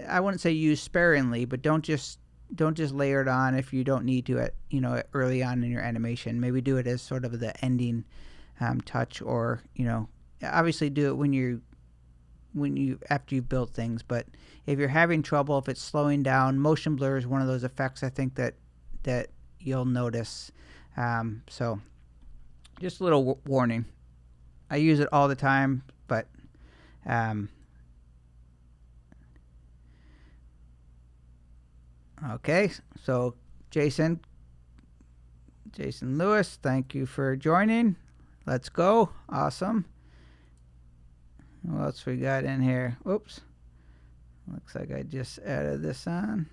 I wouldn't say use sparingly, but don't just layer it on if you don't need to at early on in your animation. Maybe do it as sort of the ending touch, or obviously do it when you after you've built things. But if you're having trouble, if it's slowing down, motion blur is one of those effects I think that you'll notice. So just a little warning. I use it all the time, but okay. So Jason Lewis, thank you for joining. Let's go. Awesome. What else we got in here? Oops. Looks like I just added this on.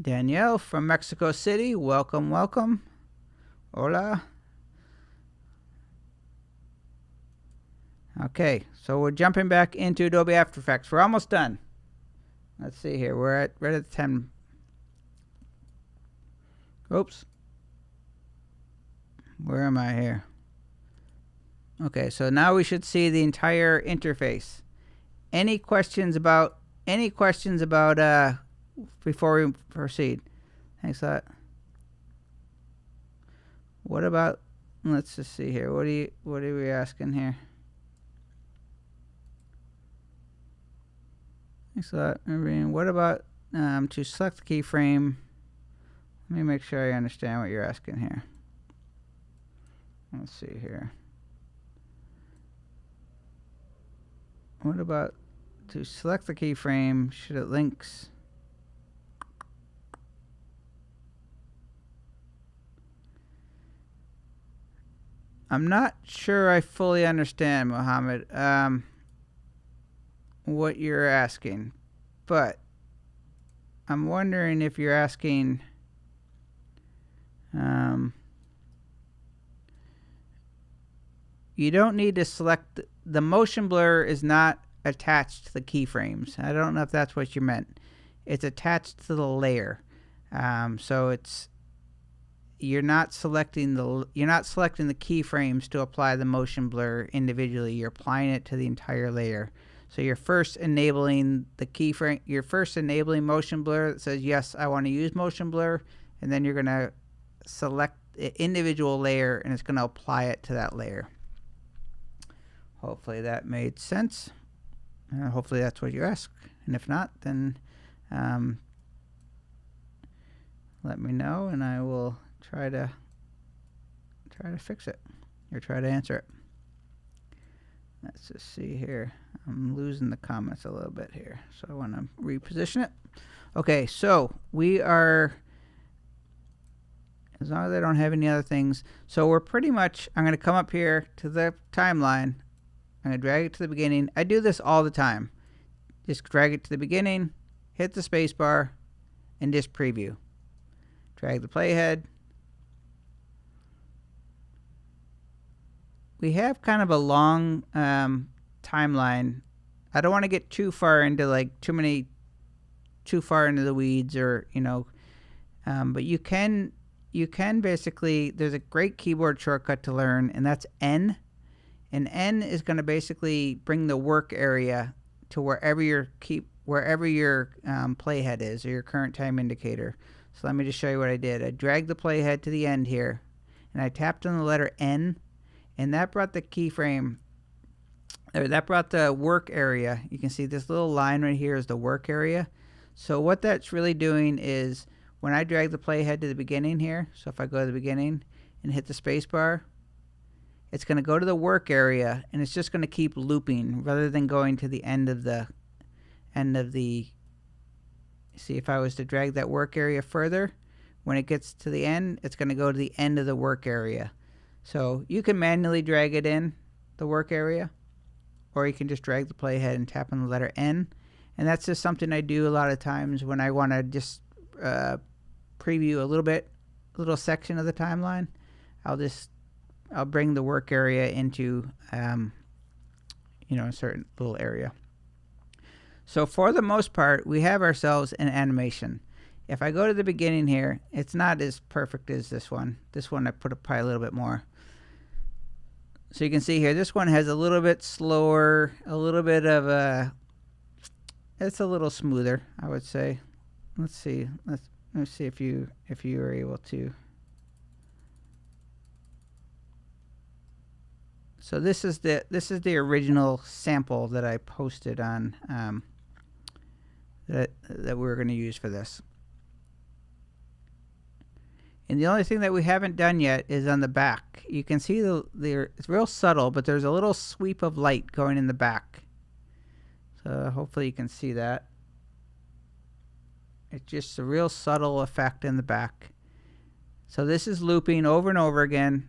Danielle from Mexico City, welcome, welcome. Hola. Okay, so we're jumping back into Adobe After Effects. We're almost done. Let's see here. We're right at 10. Oops. Where am I here? Okay, so now we should see the entire interface. Any questions about before we proceed? Thanks a lot. What about, let's just see here. What are we asking here? Thanks a lot, Irene. What about to select the keyframe? Let me make sure I understand what you're asking here. Let's see here. What about to select the keyframe? Should it links? I'm not sure I fully understand, Mohammed, what you're asking, but I'm wondering if you're asking, you don't need to select, the motion blur is not attached to the keyframes. I don't know if that's what you meant. It's attached to the layer. So it's, you're not selecting the keyframes to apply the motion blur individually. You're applying it to the entire layer. So you're first enabling the keyframe. You're first enabling motion blur that says yes, I want to use motion blur, and then you're gonna select the individual layer and it's gonna apply it to that layer. Hopefully that made sense. Hopefully that's what you asked, and if not, then let me know and I will try to fix it or try to answer it. Let's just see here. I'm losing the comments a little bit here, so I want to reposition it. Okay, so we are, as long as I don't have any other things, so we're pretty much, I'm going to come up here to the timeline. I'm going to drag it to the beginning. I do this all the time. Just drag it to the beginning, hit the space bar, and just preview. Drag the playhead. We have kind of a long timeline. I don't want to get too far into too far into the weeds, or but you can basically, there's a great keyboard shortcut to learn, and that's N. And N is going to basically bring the work area to wherever your playhead is, or your current time indicator. So let me just show you what I did. I dragged the playhead to the end here, and I tapped on the letter N, and that brought the keyframe, or that brought the work area. You can see this little line right here is the work area. So what that's really doing is, when I drag the playhead to the beginning here, so if I go to the beginning and hit the space bar, it's going to go to the work area, and it's just going to keep looping rather than going to the end of the see, if I was to drag that work area further, when it gets to the end, it's going to go to the end of the work area. So you can manually drag it in the work area, or you can just drag the playhead and tap on the letter N. And that's just something I do a lot of times when I want to just preview a little section of the timeline. I'll bring the work area into a certain little area. So for the most part, we have ourselves an animation. If I go to the beginning here, it's not as perfect as this one. This one I put up probably a little bit more. So you can see here, this one has a little bit slower, a little bit of a, it's a little smoother, I would say. Let's see. Let's see if you are able to. So this is the original sample that I posted on that we're going to use for this. And the only thing that we haven't done yet is on the back. You can see it's real subtle, but there's a little sweep of light going in the back. So hopefully you can see that. It's just a real subtle effect in the back. So this is looping over and over again.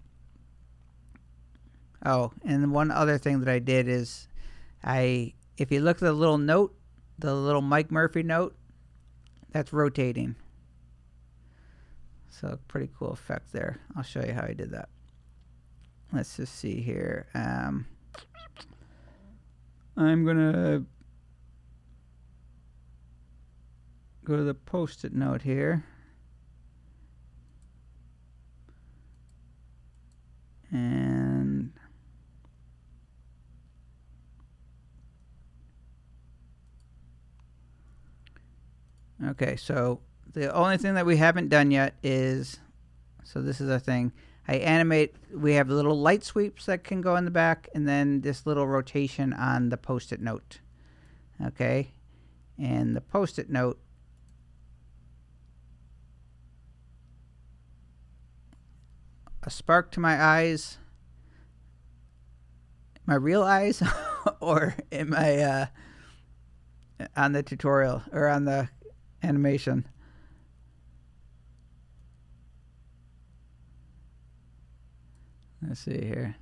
Oh, and one other thing that I did is, if you look at the little note, the little Mike Murphy note, that's rotating. So pretty cool effect there. I'll show you how I did that. Let's just see here. I'm gonna go to the post-it note here. And okay, so the only thing that we haven't done yet is, so this is our thing. I animate, we have little light sweeps that can go in the back, and then this little rotation on the post-it note. Okay, and the post-it note, a spark to my eyes, my real eyes, or in my on the tutorial or on the animation. Let's see here.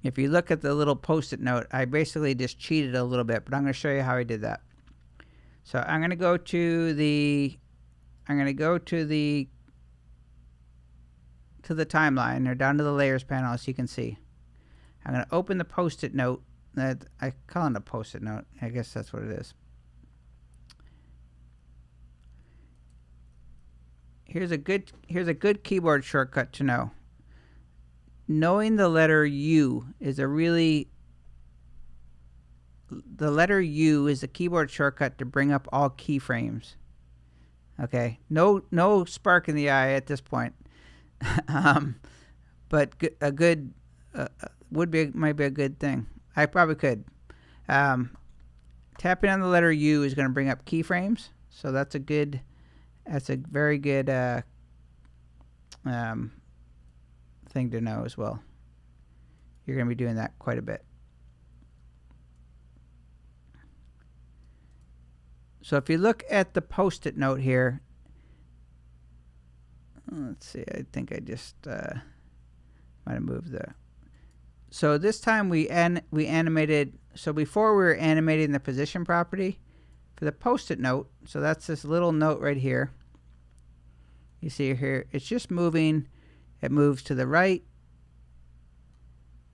If you look at the little post-it note, I basically just cheated a little bit, but I'm going to show you how I did that. So I'm going to go to the timeline, or down to the layers panel, as you can see. I'm going to open the post-it note. That I call it a post-it note. I guess that's what it is. Here's a good keyboard shortcut to know. Knowing the letter U is the letter U is a keyboard shortcut to bring up all keyframes. Okay, no spark in the eye at this point, but a good might be a good thing. I probably could. Tapping on the letter U is going to bring up keyframes, so that's a very good thing to know as well. You're going to be doing that quite a bit. So if you look at the post-it note here, let's see, I think I just might have moved the. So this time we animated. So before we were animating the position property for the post-it note. So that's this little note right here. You see here, it's just moving. It moves to the right,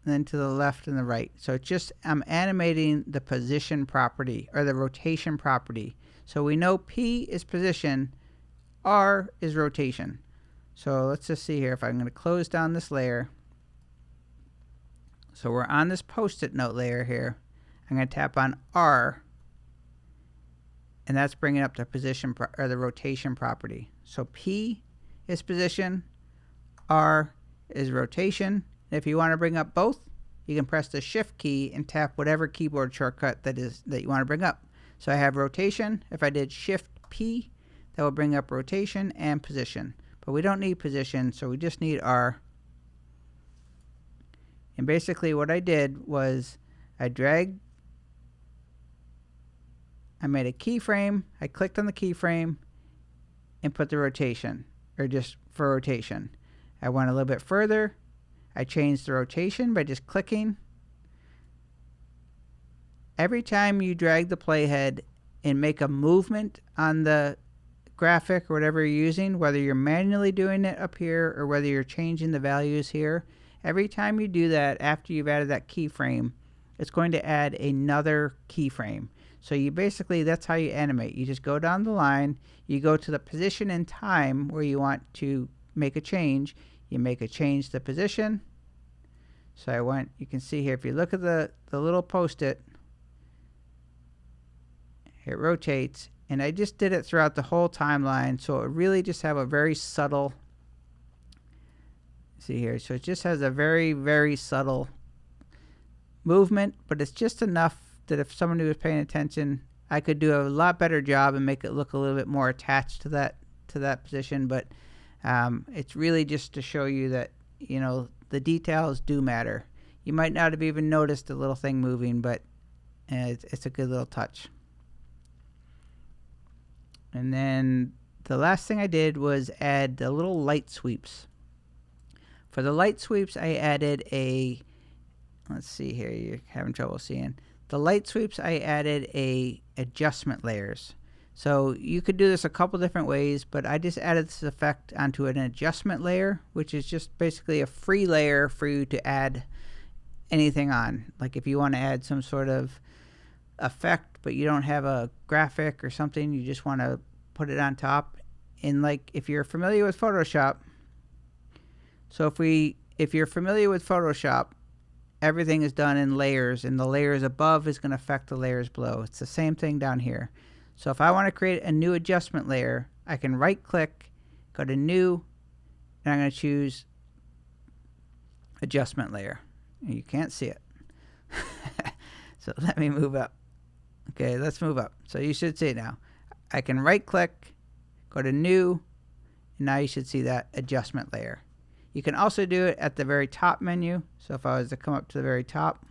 then to the left and the right. So it's just, I'm animating the position property, or the rotation property. So we know P is position, R is rotation. So let's just see here if I'm going to close down this layer. So we're on this post-it note layer here. I'm going to tap on R, and that's bringing up the position or the rotation property. So P is position, R is rotation. If you want to bring up both, you can press the Shift key and tap whatever keyboard shortcut that you want to bring up. So I have rotation. If I did Shift P, that will bring up rotation and position. But we don't need position, so we just need R. And basically what I did was I made a keyframe, I clicked on the keyframe and put the rotation, or just for rotation. I went a little bit further. I changed the rotation by just clicking. Every time you drag the playhead and make a movement on the graphic or whatever you're using, whether you're manually doing it up here or whether you're changing the values here, every time you do that after you've added that keyframe, it's going to add another keyframe. So you basically, that's how you animate. You just go down the line, you go to the position and time where you want to make a change. You make a change to position. So you can see here, if you look at the little post-it, it rotates, and I just did it throughout the whole timeline, so it really just have a very subtle, see here, so it just has a very, very subtle movement, but it's just enough that if someone who was paying attention, I could do a lot better job and make it look a little bit more attached to that position. But it's really just to show you that, you know, the details do matter. You might not have even noticed the little thing moving, but it's a good little touch. And then the last thing I did was add the little light sweeps. For the light sweeps, I added a, let's see here, you're having trouble seeing. The light sweeps, I added a adjustment layers. So you could do this a couple different ways, but I just added this effect onto an adjustment layer, which is just basically a free layer for you to add anything on. Like if you want to add some sort of effect, but you don't have a graphic or something, you just want to put it on top. And like if you're familiar with Photoshop, so if you're familiar with Photoshop, everything is done in layers, and the layers above is going to affect the layers below. It's the same thing down here. So if I want to create a new adjustment layer, I can right click, go to new, and I'm going to choose adjustment layer. And you can't see it. So let me move up. Okay, let's move up. So you should see it now. I can right click, go to new, and now you should see that adjustment layer. You can also do it at the very top menu. So if I was to come up to the very top,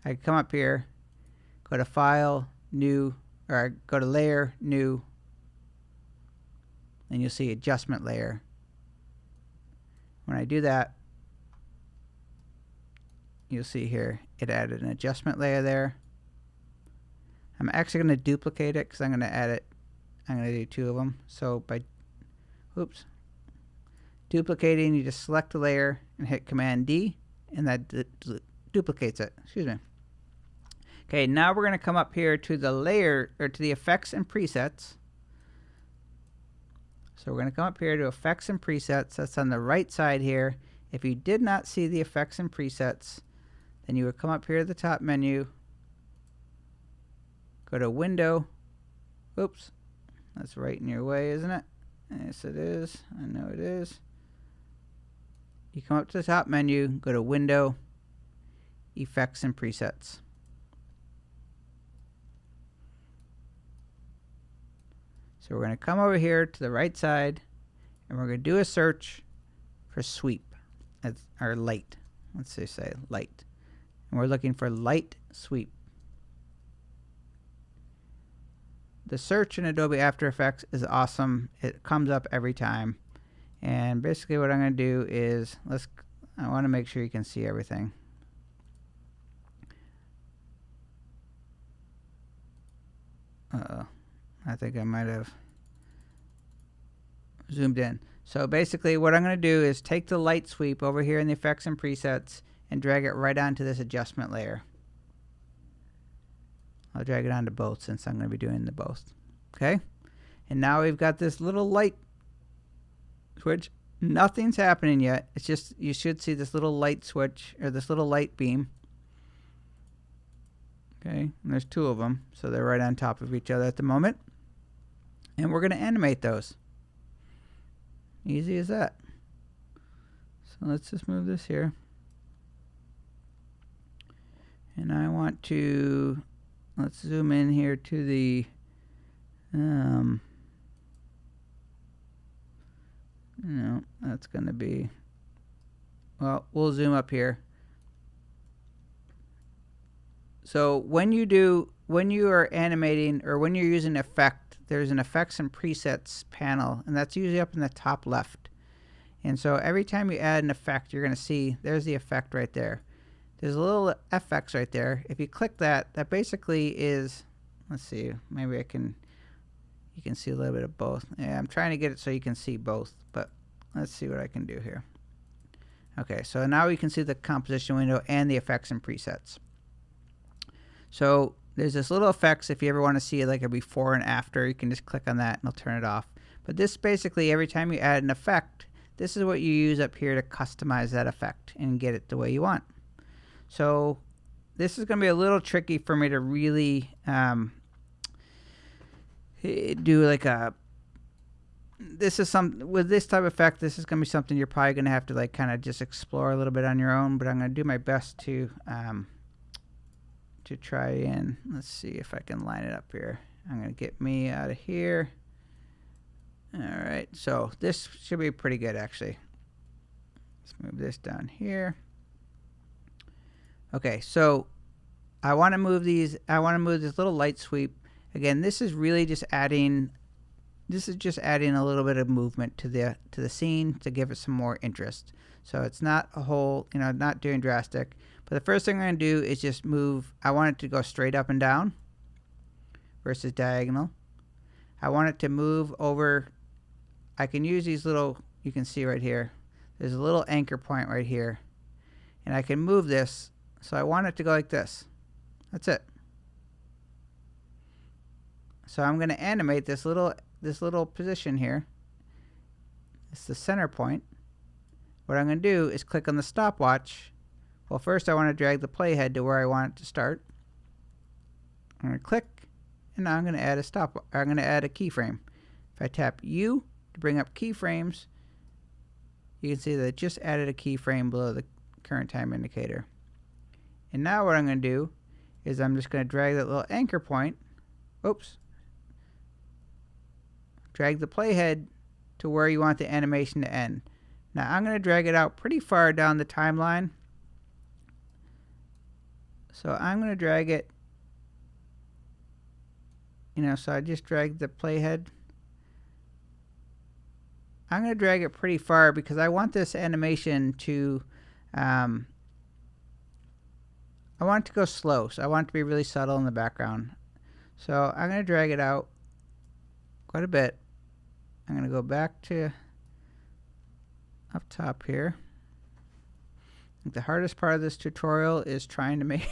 I could come up here, go to File, New, or go to Layer, New, and you'll see Adjustment Layer. When I do that, you'll see here it added an adjustment layer there. I'm actually going to duplicate it because I'm going to add it. I'm going to do 2 of them. So by duplicating, you just select the layer and hit Command D, and that duplicates it. Excuse me. Okay, now we're going to come up here to the layer, or to the effects and presets. So we're going to come up here to effects and presets. That's on the right side here. If you did not see the effects and presets, then you would come up here to the top menu, go to Window. Oops, that's right in your way, isn't it? Yes, it is. I know it is. You come up to the top menu, go to Window, Effects and Presets. So we're going to come over here to the right side, and we're going to do a search for sweep, or light. Let's just say light. And we're looking for light sweep. The search in Adobe After Effects is awesome. It comes up every time. And basically what I'm going to do is, I want to make sure you can see everything. Uh-oh. I think I might have zoomed in. So basically what I'm going to do is take the light sweep over here in the effects and presets and drag it right onto this adjustment layer. I'll drag it onto both since I'm going to be doing the both. Okay? And now we've got this little light switch. Nothing's happening yet. It's just, you should see this little light switch, or this little light beam. Okay? And there's 2 of them, so they're right on top of each other at the moment. And we're going to animate those. Easy as that. So let's just move this here. And I want to, let's zoom in here to the, no, that's going to be, well, we'll zoom up here. So when you are animating, or when you're using effect, there's an effects and presets panel, and that's usually up in the top left. And so every time you add an effect, you're going to see there's the effect right there. There's a little FX right there. If you click that, that basically is, let's see, maybe you can see a little bit of both. Yeah, I'm trying to get it so you can see both, but let's see what I can do here. Okay, so now you can see the composition window and the effects and presets. So there's this little effects. If you ever want to see like a before and after, you can just click on that and it'll turn it off. But this basically, every time you add an effect, this is what you use up here to customize that effect and get it the way you want. So this is going to be a little tricky for me to really do like a, with this type of effect, this is going to be something you're probably going to have to like kind of just explore a little bit on your own, but I'm going to do my best to try and, let's see if I can line it up here. I'm going to get me out of here. All right, so this should be pretty good actually. Let's move this down here. Okay, so I want to move these. I want to move this little light sweep. Again, this is really just adding. This is just adding a little bit of movement to the scene to give it some more interest. So it's not a whole, not doing drastic. But the first thing I'm going to do is just move. I want it to go straight up and down versus diagonal. I want it to move over. I can use these little. You can see right here. There's a little anchor point right here, and I can move this. So I want it to go like this. That's it. So I'm going to animate this little position here. It's the center point. What I'm going to do is click on the stopwatch. Well, first I want to drag the playhead to where I want it to start. I'm going to click, and now I'm going to add I'm going to add a keyframe. If I tap U to bring up keyframes, you can see that it just added a keyframe below the current time indicator. And now what I'm going to do is I'm just going to drag that little anchor point. Oops. Drag the playhead to where you want the animation to end. Now I'm going to drag it out pretty far down the timeline. So I'm going to drag it, so I just dragged the playhead. I'm going to drag it pretty far because I want this animation to, I want it to go slow. So I want it to be really subtle in the background. So I'm going to drag it out quite a bit. I'm going to go back to up top here. The hardest part of this tutorial is trying to make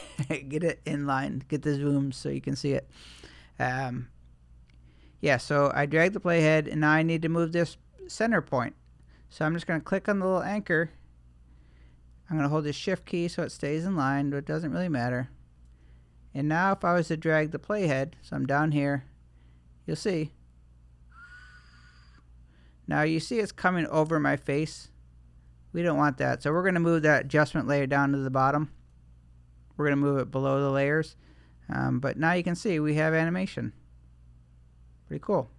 get it in line, get the zoom so you can see it. Yeah, so I dragged the playhead, and now I need to move this center point. So I'm just going to click on the little anchor. I'm going to hold the shift key so it stays in line, but it doesn't really matter. And now if I was to drag the playhead, so I'm down here, you'll see. Now you see it's coming over my face. We don't want that, so we're going to move that adjustment layer down to the bottom. We're going to move it below the layers. But now you can see we have animation. Pretty cool.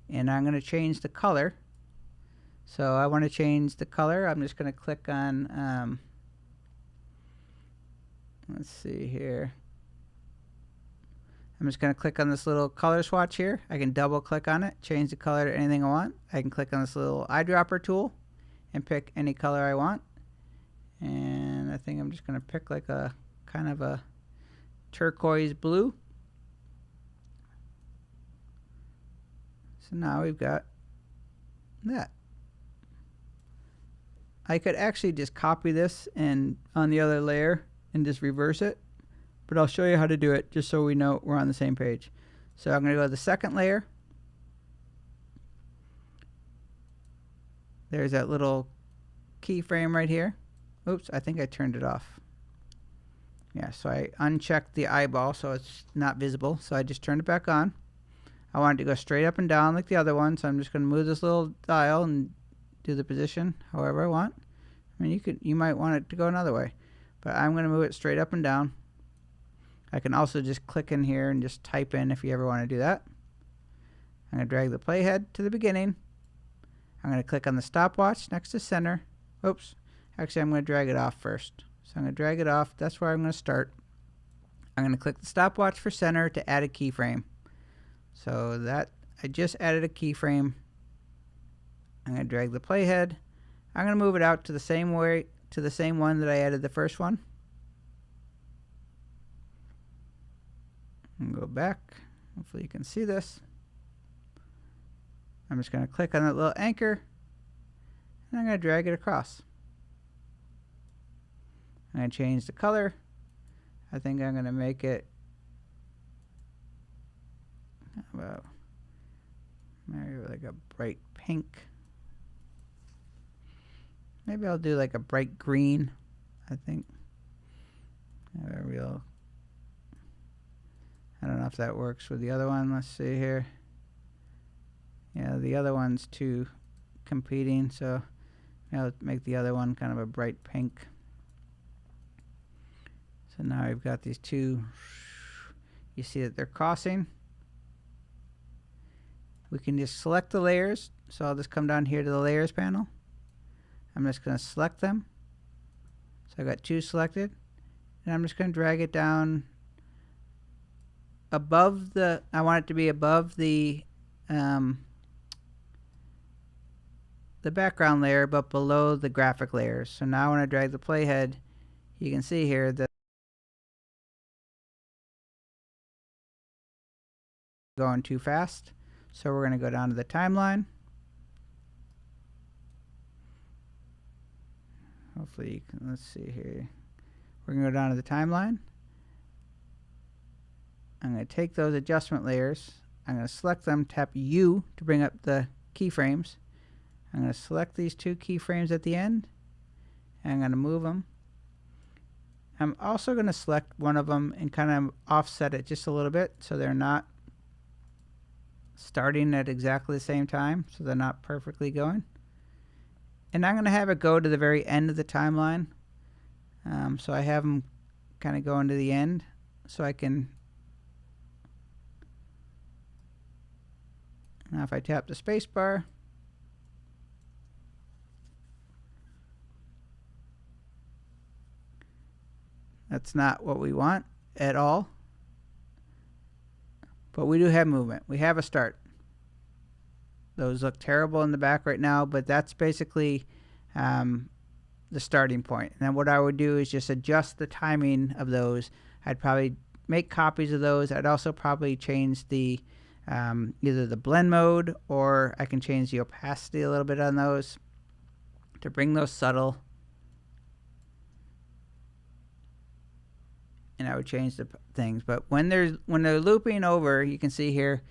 And I'm going to change the color. So I want to change the color. I'm just going to click on, let's see here. I'm just going to click on this little color swatch here. I can double click on it, change the color to anything I want. I can click on this little eyedropper tool and pick any color I want. And I think I'm just going to pick like a kind of a turquoise blue. So now we've got that. I could actually just copy this and on the other layer and just reverse it. But I'll show you how to do it just so we know we're on the same page. So I'm going to go to the second layer. There's that little keyframe right here. Oops, I think I turned it off. Yeah, so I unchecked the eyeball so it's not visible. So I just turned it back on. I want it to go straight up and down like the other one. So I'm just going to move this little dial and do the position however I want. I mean, you might want it to go another way. But I'm going to move it straight up and down. I can also just click in here and just type in if you ever want to do that. I'm going to drag the playhead to the beginning. I'm going to click on the stopwatch next to center. Oops. Actually, I'm going to drag it off first. So I'm going to drag it off. That's where I'm going to start. I'm going to click the stopwatch for center to add a keyframe. So that I just added a keyframe. I'm going to drag the playhead. I'm going to move it out to the same way, to the same one that I added the first one. And go back. Hopefully you can see this. I'm just going to click on that little anchor and I'm going to drag it across. I'm going to change the color. I think I'm going to make it about maybe like a bright pink. Maybe I'll do like a bright green, I think. A real, I don't know if that works with the other one. Let's see here. Yeah, the other one's too competing, so I'll make the other one kind of a bright pink. So now I've got these two. You see that they're crossing. We can just select the layers. So I'll just come down here to the layers panel. I'm just going to select them. So I've got two selected. And I'm just going to drag it down above the, I want it to be above the background layer, but below the graphic layers. So now when I drag the playhead, you can see here that going too fast. So we're going to go down to the timeline. Hopefully you can, let's see here. We're going to go down to the timeline. I'm going to take those adjustment layers. I'm going to select them, tap U to bring up the keyframes. I'm going to select these two keyframes at the end. And I'm going to move them. I'm also going to select one of them and kind of offset it just a little bit so they're not starting at exactly the same time, so they're not perfectly going. And I'm going to have it go to the very end of the timeline. So I have them kind of going to the end so I can. Now if I tap the space bar, that's not what we want at all. but we do have movement. We have a start. Those look terrible in the back right now, but that's basically the starting point. And then what I would do is just adjust the timing of those. I'd probably make copies of those. I'd also probably change the either the blend mode, or I can change the opacity a little bit on those to bring those subtle. And I would change the things. But when they're looping over, you can see here,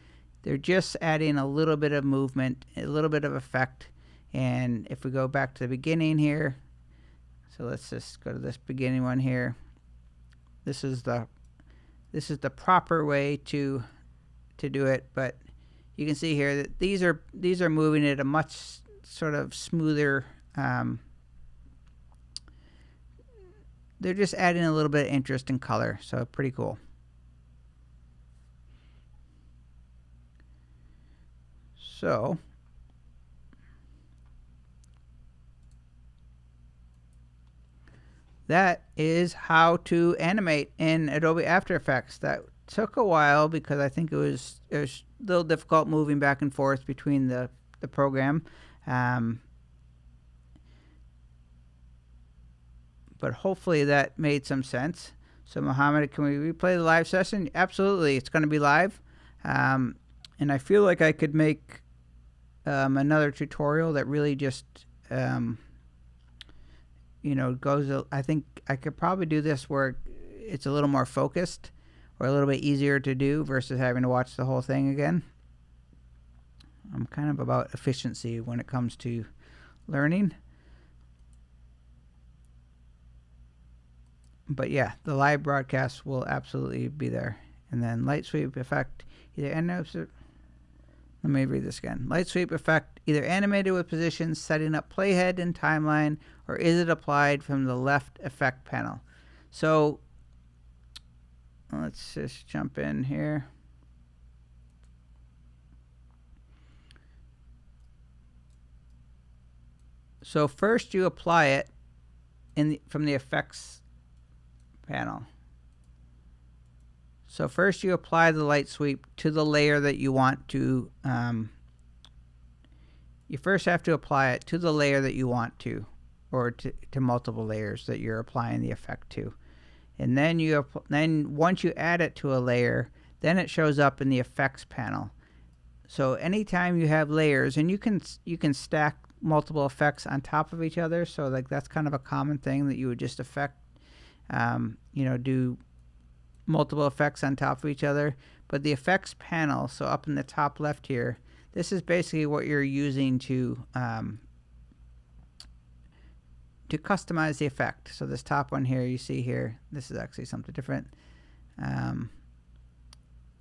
they're just adding a little bit of movement, a little bit of effect. And if we go back to the beginning here, so let's just go to this beginning one here. This is the proper way to do it, but you can see here that these are moving at a much sort of smoother. They're just adding a little bit of interest and color, so pretty cool. So that is how to animate in Adobe After Effects. That took a while because I think it was a little difficult moving back and forth between the program. But hopefully that made some sense. So Mohammed, can we replay the live session? Absolutely, it's going to be live. And I feel like I could make another tutorial that really just, you know, goes, I think I could probably do this where it's a little more focused or a little bit easier to do versus having to watch the whole thing again. I'm kind of about efficiency when it comes to learning. But yeah, the live broadcast will absolutely be there. And then light sweep effect, either animated. Let me read this again. Light sweep effect, either animated with positions setting up playhead and timeline, or is it applied from the left effect panel? So let's just jump in here. So first you apply it from the effects panel. So first you apply the light sweep to the layer that you want to, you first have to apply it to the layer that you want to, or to multiple layers that you're applying the effect to. And then then once you add it to a layer, then it shows up in the effects panel. So anytime you have layers, and you can stack multiple effects on top of each other, so like that's kind of a common thing that you would just you know, do multiple effects on top of each other. But the effects panel, so up in the top left here, this is basically what you're using to customize the effect. So this top one here, you see here, this is actually something different.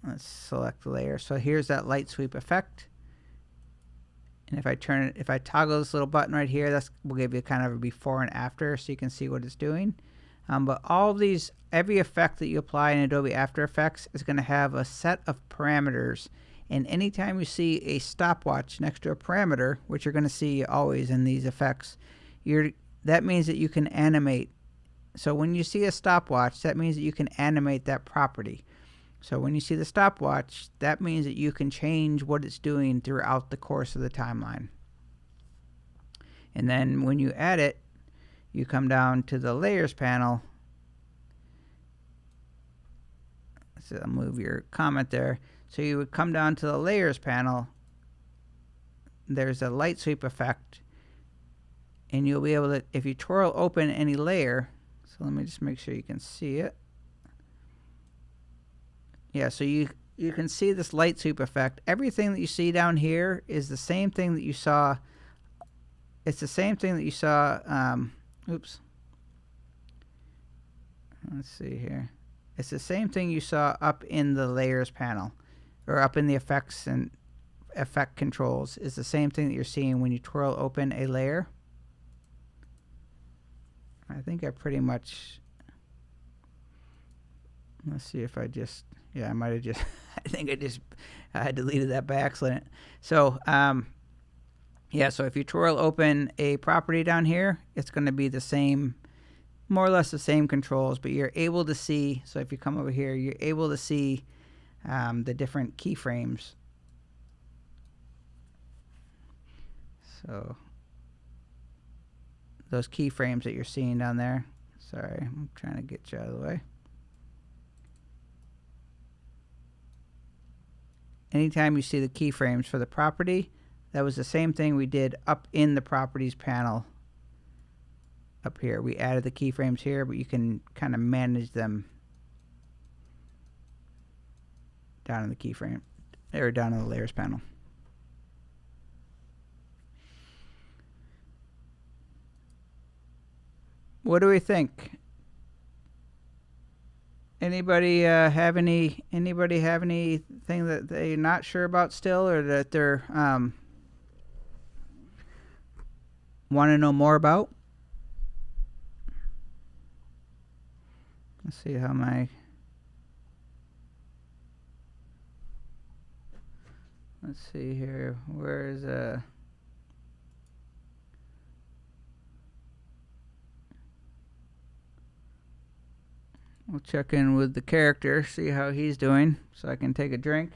Let's select the layer. So here's that light sweep effect. And if I toggle this little button right here, that will give you kind of a before and after, so you can see what it's doing. But all of these, every effect that you apply in Adobe After Effects is going to have a set of parameters. And anytime you see a stopwatch next to a parameter, which you're going to see always in these effects, that means that you can animate. So when you see a stopwatch, that means that you can animate that property. So when you see the stopwatch, that means that you can change what it's doing throughout the course of the timeline. And then when you add it, you come down to the layers panel. So I'll move your comment there. So you would come down to the layers panel. There's a light sweep effect. And you'll be able to, if you twirl open any layer, so let me just make sure you can see it. Yeah, so you can see this light sweep effect. Everything that you see down here is the same thing that you saw. It's the same thing that you saw. Oops. Let's see here. It's the same thing you saw up in the layers panel, or up in the effects and effect controls. Is the same thing that you're seeing when you twirl open a layer. I think I pretty much. Let's see if I just. Yeah, I might have just. I think I deleted that by accident. So. Yeah, so if you twirl open a property down here, it's going to be the same, more or less the same controls, but you're able to see, so if you come over here, you're able to see the different keyframes. So those keyframes that you're seeing down there. Sorry, I'm trying to get you out of the way. Anytime you see the keyframes for the property, that was the same thing we did up in the properties panel up here. We added the keyframes here, but you can kind of manage them down in the keyframe, or down in the layers panel. What do we think? Anybody have anything that they're not sure about still, or that they're want to know more about? Let's see how my let's see here. Where is we'll check in with the character, see how he's doing, so I can take a drink.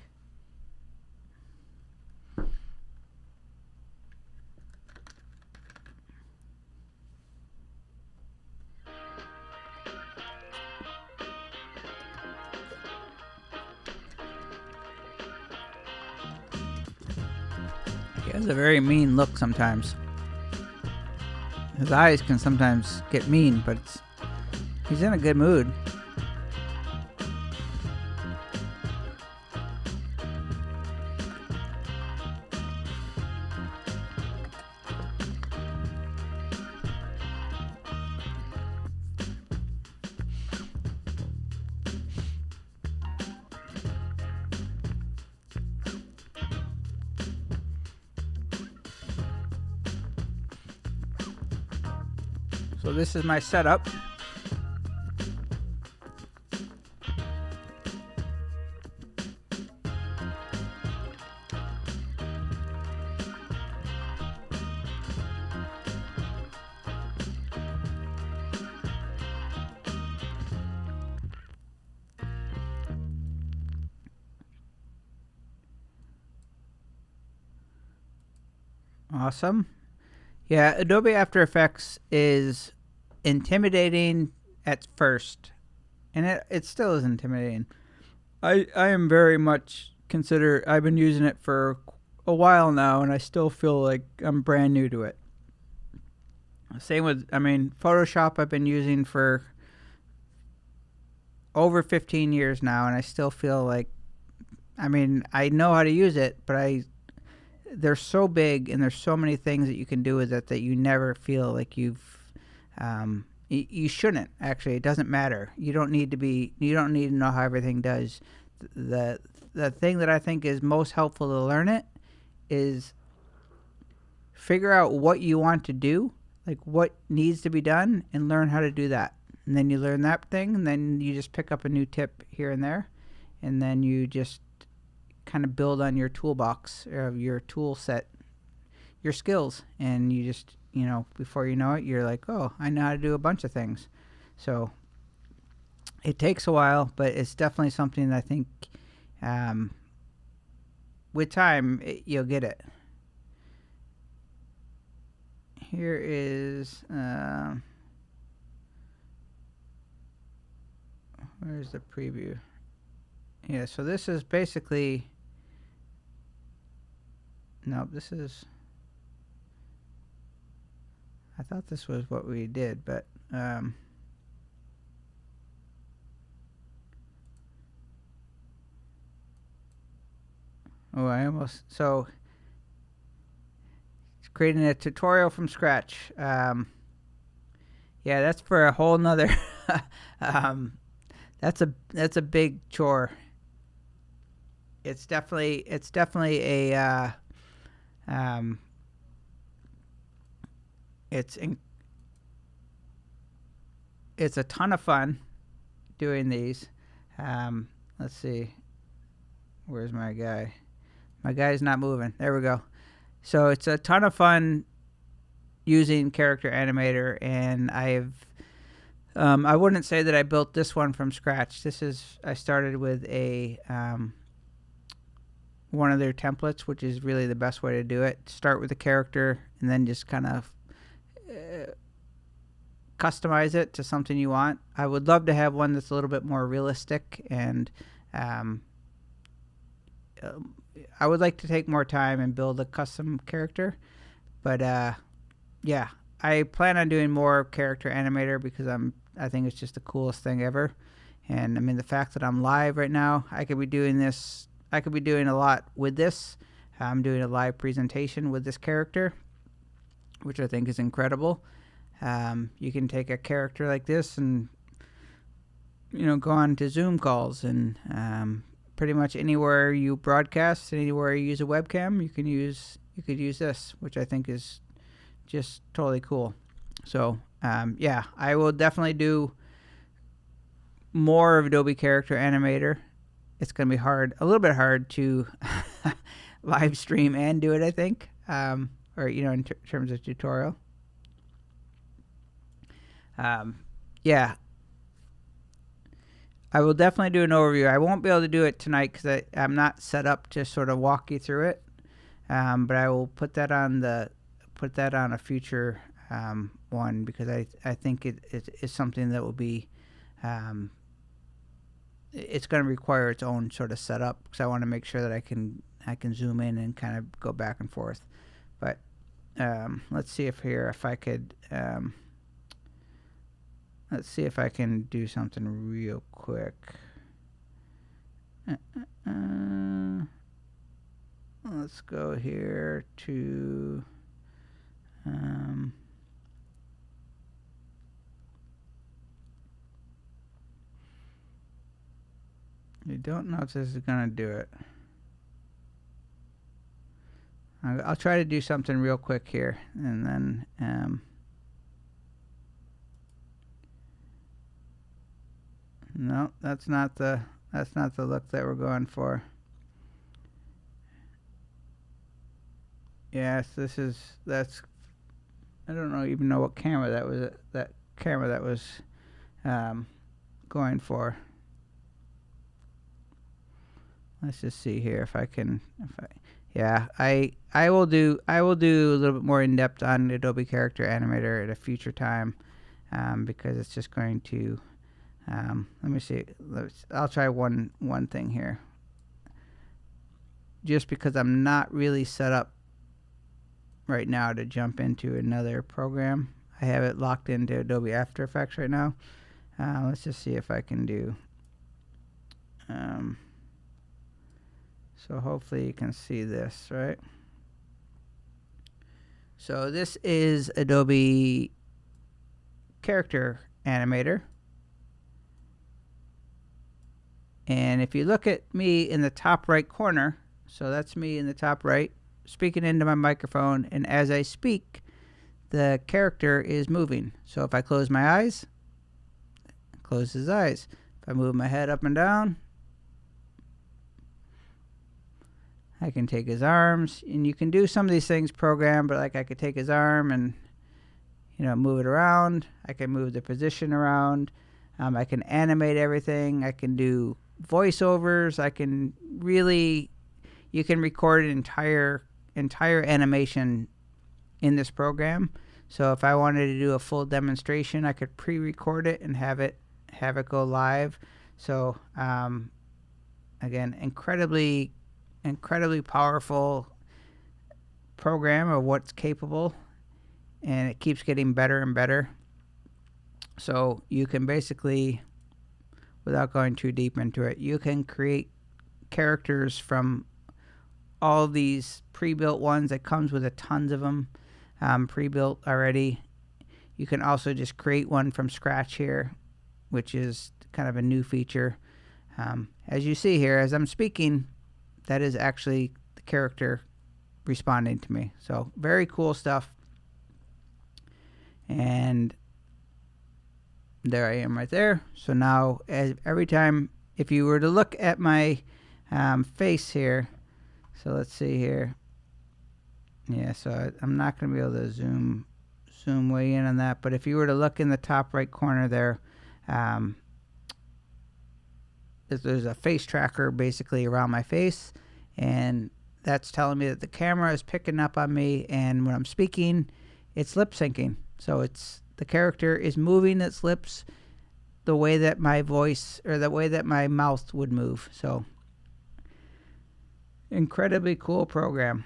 He has a very mean look sometimes. His eyes can sometimes get mean, but he's in a good mood. So this is my setup. Awesome. Yeah, Adobe After Effects is intimidating at first, and it still is intimidating. I am very much I've been using it for a while now, and I still feel like I'm brand new to it. Same with, Photoshop I've been using for over 15 years now, and I still feel like, I know how to use it, but they're so big, and there's so many things that you can do with it that you never feel like you've you shouldn't. Actually, it doesn't matter. You don't need to know how everything does. The thing that I think is most helpful to learn it is figure out what you want to do, like what needs to be done, and learn how to do that. And then you learn that thing, and then you just pick up a new tip here and there, and then you just kind of build on your toolbox, or your tool set, your skills, and you just, before you know it, you're like, oh, I know how to do a bunch of things. So it takes a while, but it's definitely something that I think with time you'll get it. Here is where's the preview? Yeah, so this is basically, no, this is, I thought this was what we did, but so it's creating a tutorial from scratch. Yeah, that's for a whole nother that's a big chore. It's definitely a it's a ton of fun doing these. Let's see, where's my guy? My guy's not moving. There we go. So it's a ton of fun using Character Animator, and I wouldn't say that I built this one from scratch. I started with a one of their templates, which is really the best way to do it. Start with the character and then just kind of customize it to something you want. I would love to have one that's a little bit more realistic, and I would like to take more time and build a custom character. But yeah, I plan on doing more character animator because I think it's just the coolest thing ever. And I mean, the fact that I'm live right now, I could be doing this. I could be doing a lot with this. I'm doing a live presentation with this character, which I think is incredible. You can take a character like this and, you know, go on to Zoom calls, and pretty much anywhere you broadcast, anywhere you use a webcam, you could use this, which I think is just totally cool. So yeah, I will definitely do more of Adobe Character Animator. It's going to be hard, a little bit hard to live stream and do it, I think, or, you know, in terms of tutorial. Yeah, I will definitely do an overview. I won't be able to do it tonight because I'm not set up to sort of walk you through it. But I will put that on a future one, because I think it is something that will be it's going to require its own sort of setup, because I want to make sure that I can zoom in and kind of go back and forth. But let's see if I could. Let's see if I can do something real quick. Let's go here to I don't know if this is gonna do it. I'll try to do something real quick here, and then no, that's not the look that we're going for. Yes, that's I don't even know what camera that was. That camera that was going for. Let's just see here if I can. Yeah, I will do a little bit more in depth on Adobe Character Animator at a future time, because it's just going to. Let me see. I'll try one thing here. Just because I'm not really set up right now to jump into another program. I have it locked into Adobe After Effects right now. Let's just see if I can do. So hopefully you can see this, right? So this is Adobe Character Animator. And if you look at me in the top right corner, so that's me in the top right, speaking into my microphone, and as I speak, the character is moving. So if I close my eyes, close his eyes. If I move my head up and down, I can take his arms, and you can do some of these things programmed, but like I could take his arm and, you know, move it around. I can move the position around. I can animate everything. I can do voiceovers. I can really, you can record an entire animation in this program. So if I wanted to do a full demonstration, I could pre-record it and have it go live. So again, incredibly powerful program of what's capable, and it keeps getting better and better. So you can basically, without going too deep into it, you can create characters from all these pre-built ones. That comes with a tons of them pre-built already. You can also just create one from scratch here, which is kind of a new feature. As you see here, as I'm speaking, that is actually the character responding to me. So very cool stuff. And there I am right there. So now every time, if you were to look at my face here, so let's see here. Yeah, so I'm not going to be able to zoom way in on that. But if you were to look in the top right corner there, there's a face tracker basically around my face, and that's telling me that the camera is picking up on me, and when I'm speaking, it's lip syncing. So the character is moving its lips the way that my voice or the way that my mouth would move. So incredibly cool program.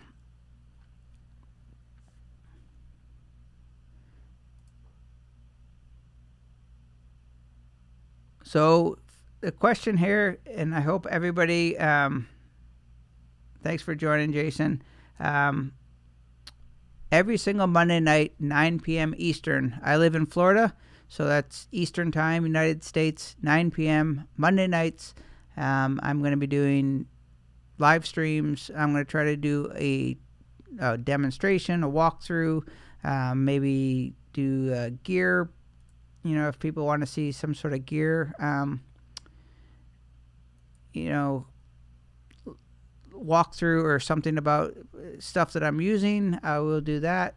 So the question here, and I hope everybody, thanks for joining, Jason. Every single Monday night, 9 p.m. Eastern. I live in Florida, so that's Eastern Time, United States, 9 p.m. Monday nights. I'm going to be doing live streams. I'm going to try to do a demonstration, a walkthrough, maybe do gear. If people want to see some sort of gear, walkthrough or something about stuff that I'm using, I will do that.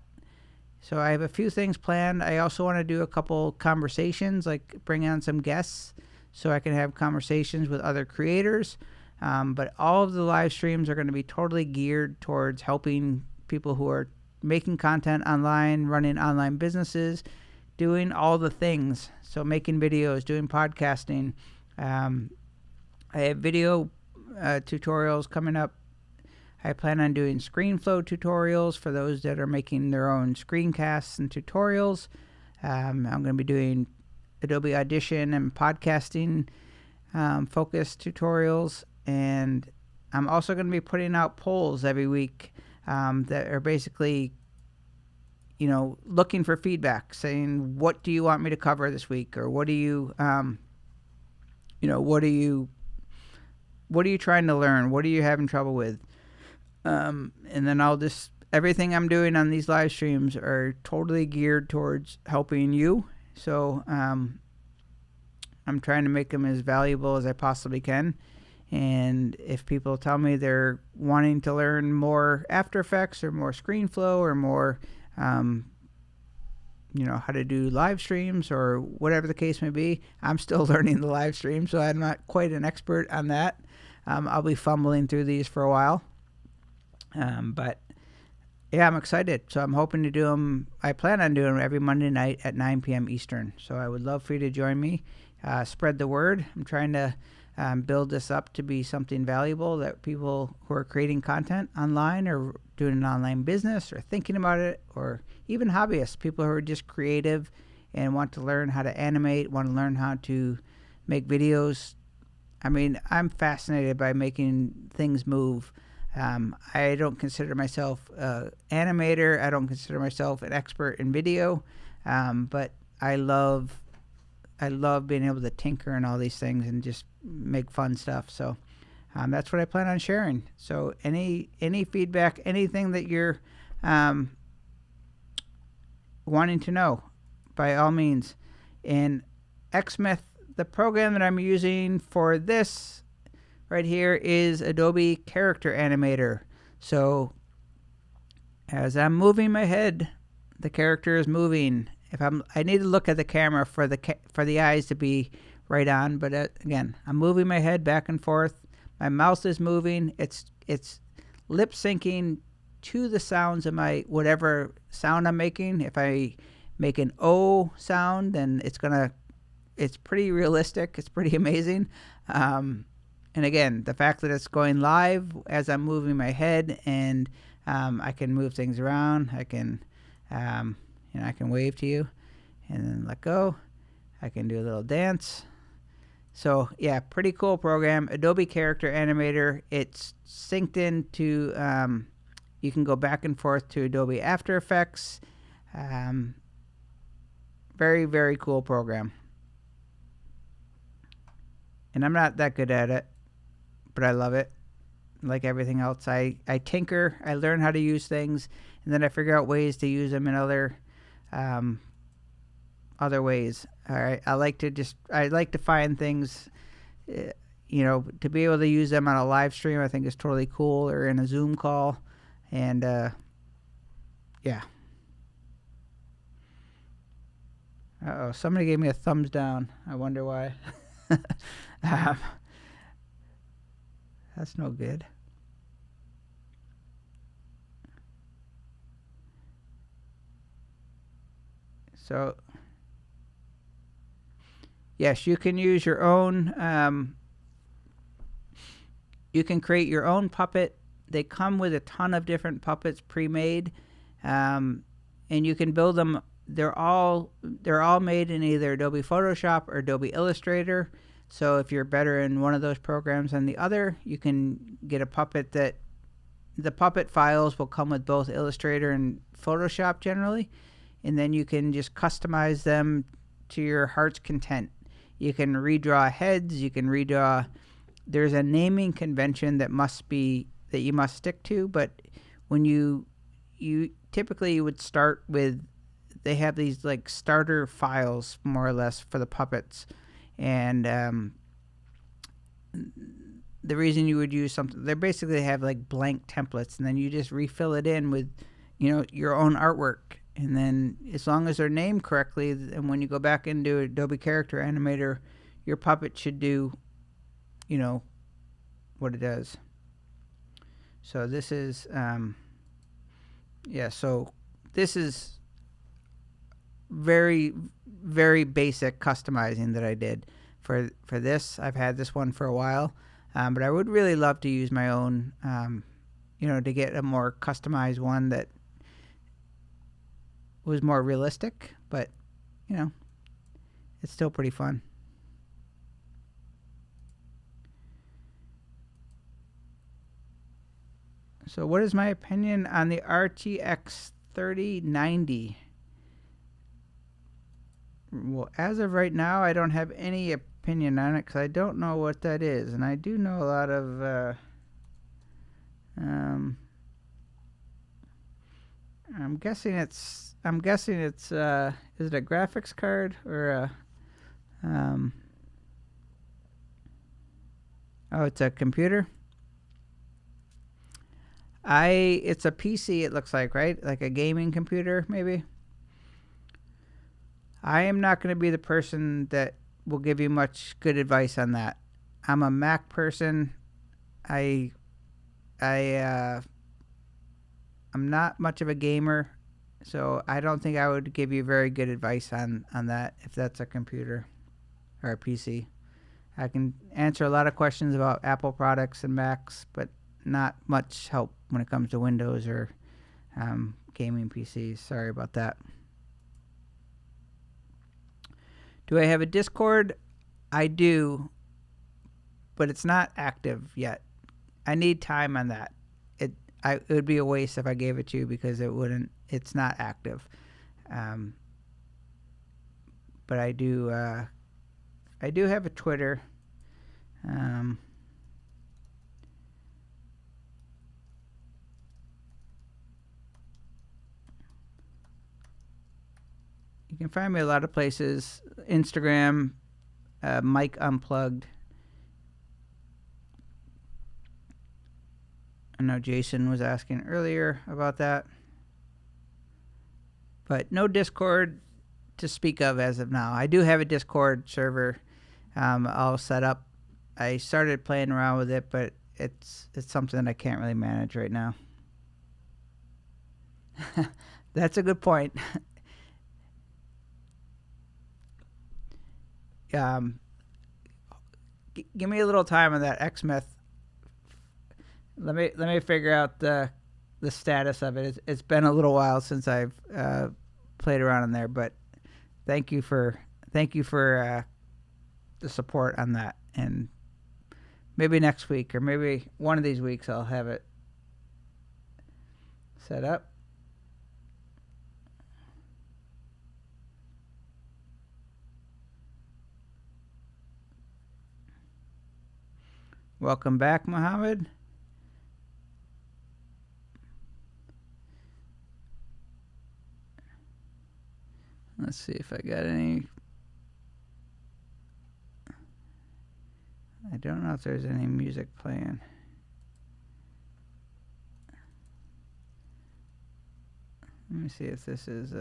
So I have a few things planned. I also want to do a couple conversations, like bring on some guests so I can have conversations with other creators. But all of the live streams are going to be totally geared towards helping people who are making content online, running online businesses, doing all the things. So making videos, doing podcasting. I have video tutorials coming up. I plan on doing ScreenFlow tutorials for those that are making their own screencasts and tutorials. I'm going to be doing Adobe Audition and podcasting focused tutorials. And I'm also going to be putting out polls every week that are basically, looking for feedback, saying, what do you want me to cover this week? Or what do you, what are you trying to learn? What are you having trouble with? And then everything I'm doing on these live streams are totally geared towards helping you. So I'm trying to make them as valuable as I possibly can. And if people tell me they're wanting to learn more After Effects or more ScreenFlow or more, how to do live streams or whatever the case may be, I'm still learning the live stream, so I'm not quite an expert on that. I'll be fumbling through these for a while. But yeah, I'm excited. So I'm hoping to do them. I plan on doing them every Monday night at 9 p.m. Eastern. So I would love for you to join me. Spread the word. I'm trying to build this up to be something valuable that people who are creating content online or doing an online business or thinking about it, or even hobbyists, people who are just creative and want to learn how to animate, want to learn how to make videos. I mean, I'm fascinated by making things move. I don't consider myself an animator. I don't consider myself an expert in video, but I love being able to tinker and all these things and just make fun stuff. So that's what I plan on sharing. So any feedback, anything that you're wanting to know, by all means. And Xmith, the program that I'm using for this right here is Adobe Character Animator. So as I'm moving my head, the character is moving. I need to look at the camera for the eyes to be right on, but again, I'm moving my head back and forth. My mouth is moving. It's lip syncing to the sounds of my whatever sound I'm making. If I make an O sound, then it's pretty realistic. It's pretty amazing. And again, the fact that it's going live as I'm moving my head, and I can move things around. I can I can wave to you and then let go. I can do a little dance. So yeah, pretty cool program. Adobe Character Animator. It's synced into, you can go back and forth to Adobe After Effects. Very, very cool program. And I'm not that good at it, but I love it. Like everything else, I tinker. I learn how to use things, and then I figure out ways to use them in other ways. All right, I like to find things, to be able to use them on a live stream. I think is totally cool, or in a Zoom call, and yeah. Uh-oh, somebody gave me a thumbs down. I wonder why. That's no good. So yes, you can use your own. You can create your own puppet. They come with a ton of different puppets pre-made, and you can build them. They're all made in either Adobe Photoshop or Adobe Illustrator. So if you're better in one of those programs than the other, you can get a puppet that the puppet files will come with both Illustrator and Photoshop generally, and then you can just customize them to your heart's content. You can redraw heads. You can redraw. There's a naming convention that you must stick to, but when you typically you would start with, they have these like starter files more or less for the puppets, and the reason you would use something, they basically have like blank templates, and then you just refill it in with your own artwork, and then as long as they're named correctly, and when you go back into Adobe Character Animator, your puppet should do what it does. So this is so this is very, very basic customizing that I did for this. I've had this one for a while, but I would really love to use my own, to get a more customized one that was more realistic, but it's still pretty fun. So what is my opinion on the RTX 3090? Well, as of right now, I don't have any opinion on it because I don't know what that is, and I do know a lot of. I'm guessing it's. Is it a graphics card or a? Oh, it's a computer. It's a PC. It looks like, right? Like a gaming computer, maybe. I am not going to be the person that will give you much good advice on that. I'm a Mac person. I'm not much of a gamer, so I don't think I would give you very good advice on that if that's a computer or a PC. I can answer a lot of questions about Apple products and Macs, but not much help when it comes to Windows or gaming PCs. Sorry about that. Do I have a Discord? I do, but it's not active yet. I need time on that. It would be a waste if I gave it to you because it's not active. But I do have a Twitter. You can find me a lot of places. Instagram, Mike Unplugged. I know Jason was asking earlier about that. But no Discord to speak of as of now. I do have a Discord server all set up. I started playing around with it, but it's something that I can't really manage right now. That's a good point. Give me a little time on that Xmyth. Let me figure out the status of it. It's been a little while since I've played around in there, but thank you for the support on that. And maybe next week or maybe one of these weeks I'll have it set up. Welcome back, Mohammed. Let's see if I got any. I don't know if there's any music playing. Let me see if this is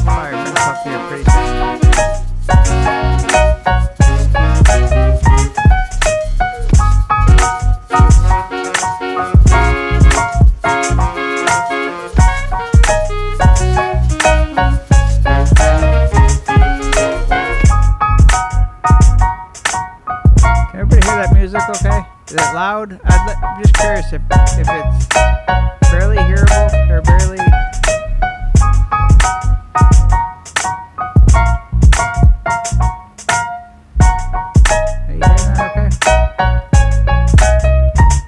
Fire, we'll talk to you pretty soon. loud? I'm just curious if it's barely hearable or barely. Are you hearing that okay?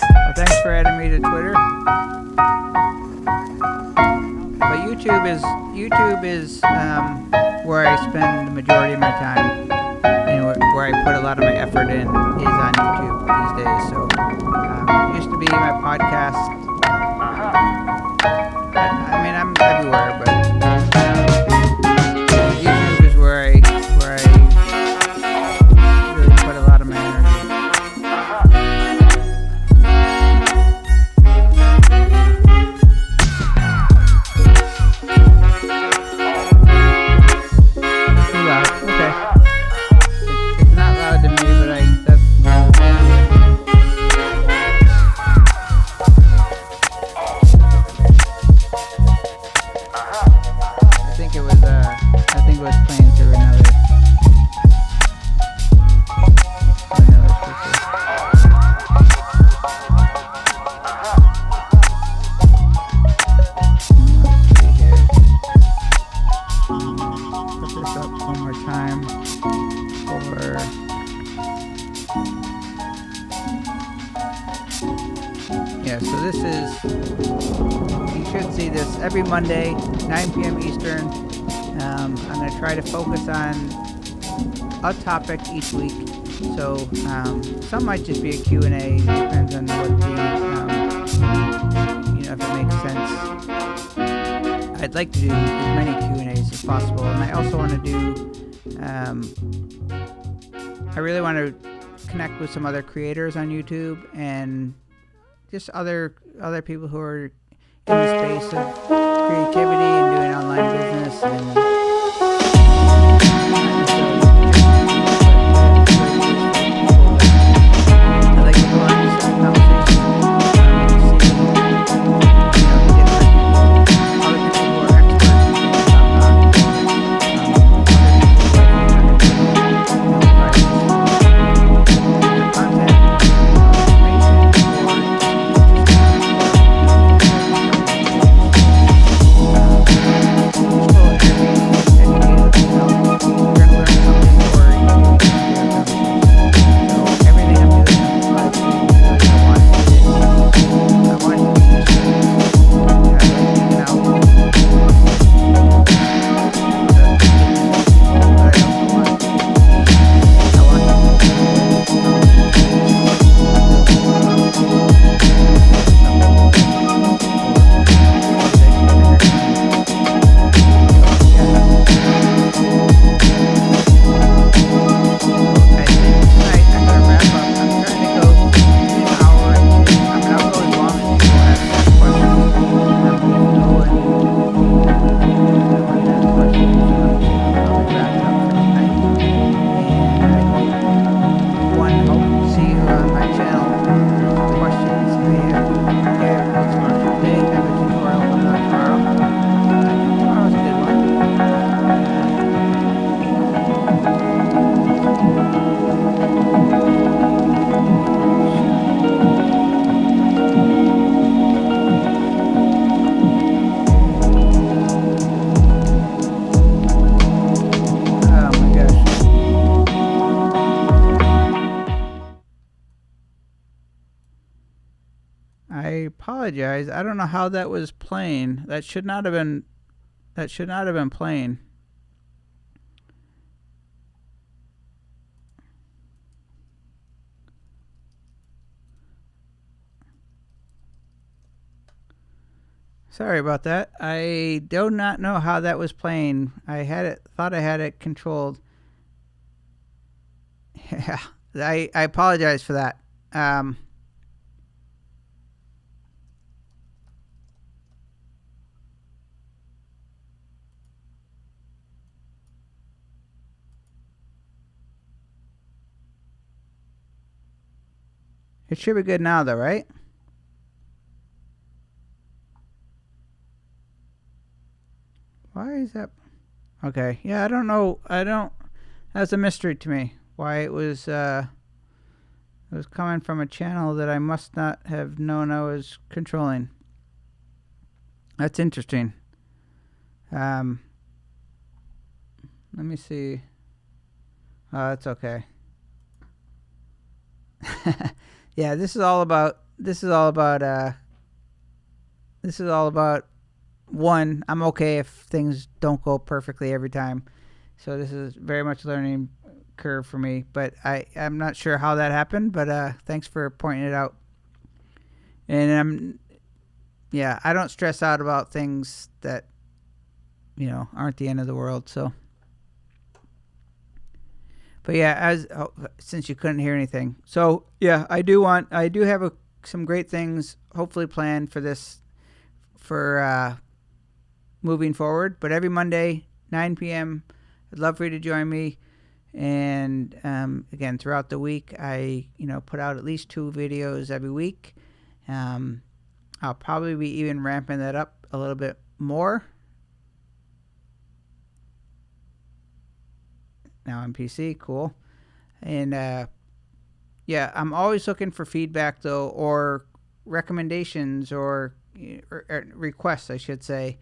Well, thanks for adding me to Twitter. But YouTube is where I spend the majority of my time, and where I put a lot of my effort in is on YouTube these days. So it used to be my podcast. I mean, I'm everywhere, but YouTube is where I really put a lot of my energy. Every Monday, 9 p.m. Eastern. I'm going to try to focus on a topic each week. So some might just be a Q&A. Depends on what if it makes sense. I'd like to do as many Q&As as possible, and I also want to do. I really want to connect with some other creators on YouTube and just other people who are in the space of creativity and doing online business and I like to go on to some conversations see other people who are experts apologize. I don't know how that was playing. That should not have been playing. Sorry about that. I do not know how that was playing. Thought I had it controlled. Yeah, I apologize for that. It should be good now, though, right? Why is that? Okay. Yeah, I don't know. That's a mystery to me. Why it was It was coming from a channel that I must not have known I was controlling. That's interesting. Let me see. Oh, that's okay. Yeah, this is all about one, I'm okay if things don't go perfectly every time. So this is very much learning curve for me, but I'm not sure how that happened, but thanks for pointing it out. And I don't stress out about things that aren't the end of the world. So, but yeah, since you couldn't hear anything, so yeah, I do have some great things hopefully planned for this for moving forward. But every Monday 9 p.m. I'd love for you to join me. And again, throughout the week, I put out at least 2 videos every week. I'll probably be even ramping that up a little bit more. Now on PC, cool. And I'm always looking for feedback though, or recommendations, or requests, I should say,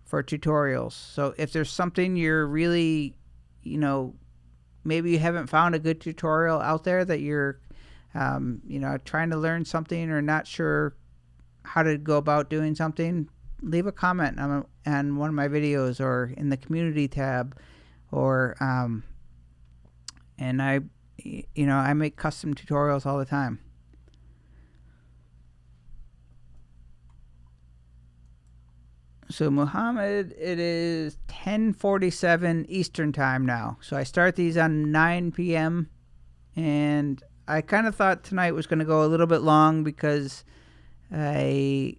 for tutorials. So if there's something you're really, maybe you haven't found a good tutorial out there that you're, trying to learn something or not sure how to go about doing something, leave a comment on one of my videos or in the community tab, or and I make custom tutorials all the time. So Muhammad, it is 10:47 Eastern time now. So I start these on 9 p.m. and I kind of thought tonight was going to go a little bit long because I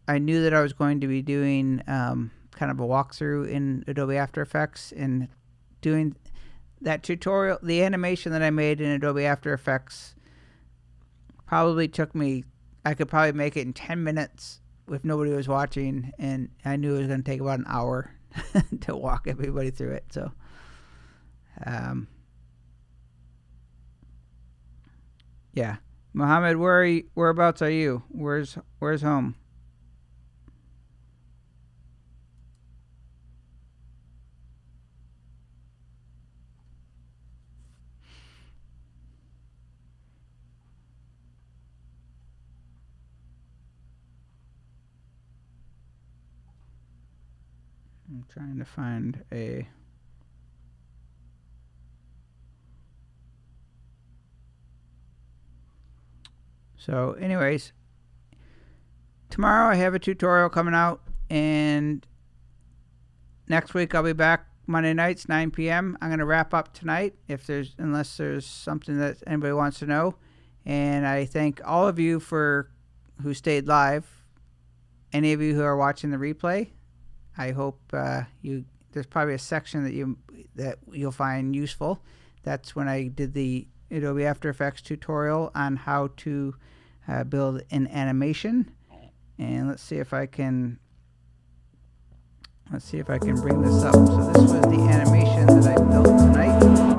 knew that I was going to be doing kind of a walkthrough in Adobe After Effects, and doing that tutorial, the animation that I made in Adobe After Effects probably took me, I could probably make it in 10 minutes if nobody was watching, and I knew it was going to take about an hour to walk everybody through it. So yeah, Mohammed, whereabouts are you? Where's home? I'm trying to find a... So anyways, tomorrow I have a tutorial coming out, and next week I'll be back Monday nights, 9 p.m. I'm going to wrap up tonight unless there's something that anybody wants to know. And I thank all of you who stayed live. Any of you who are watching the replay, I hope there's probably a section that you'll find useful. That's when I did the Adobe After Effects tutorial on how to build an animation. And let's see if I can bring this up. So this was the animation that I built tonight.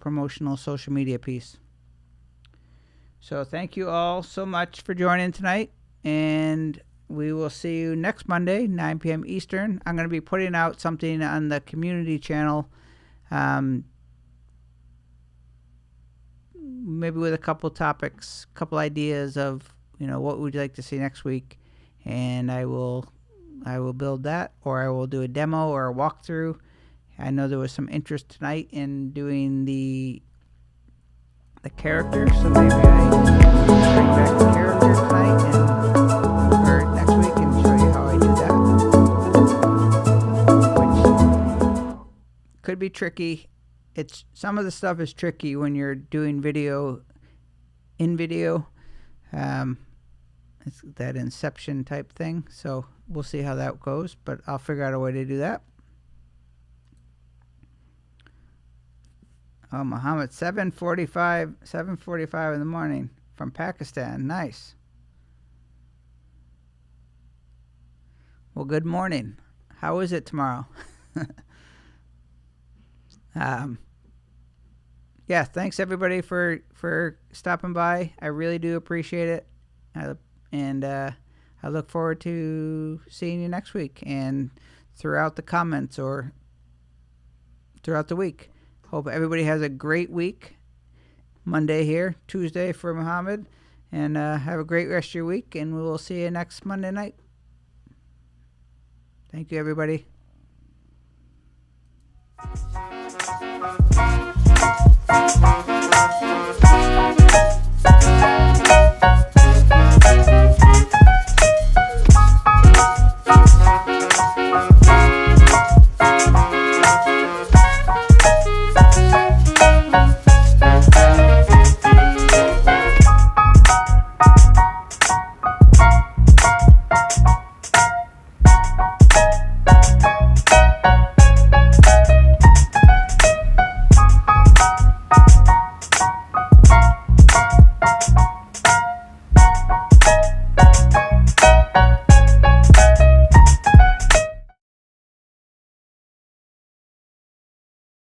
Promotional social media piece. So thank you all so much for joining tonight, and we will see you next Monday, 9 p.m. Eastern. I'm going to be putting out something on the community channel, maybe with a couple topics, couple ideas of what would you like to see next week, and I will build that, or I will do a demo or a walkthrough. I know there was some interest tonight in doing the characters, so maybe I bring back the character tonight or next week and show you how I do that. Which could be tricky. Some of the stuff is tricky when you're doing video in video. It's that Inception type thing, so we'll see how that goes, but I'll figure out a way to do that. Oh, Muhammad, 7:45 in the morning from Pakistan. Nice. Well, good morning. How is it tomorrow? Yeah, thanks everybody for stopping by. I really do appreciate it. And I look forward to seeing you next week and throughout the comments or throughout the week. Hope everybody has a great week. Monday here, Tuesday for Muhammad. And have a great rest of your week, and we will see you next Monday night. Thank you, everybody. Thank you.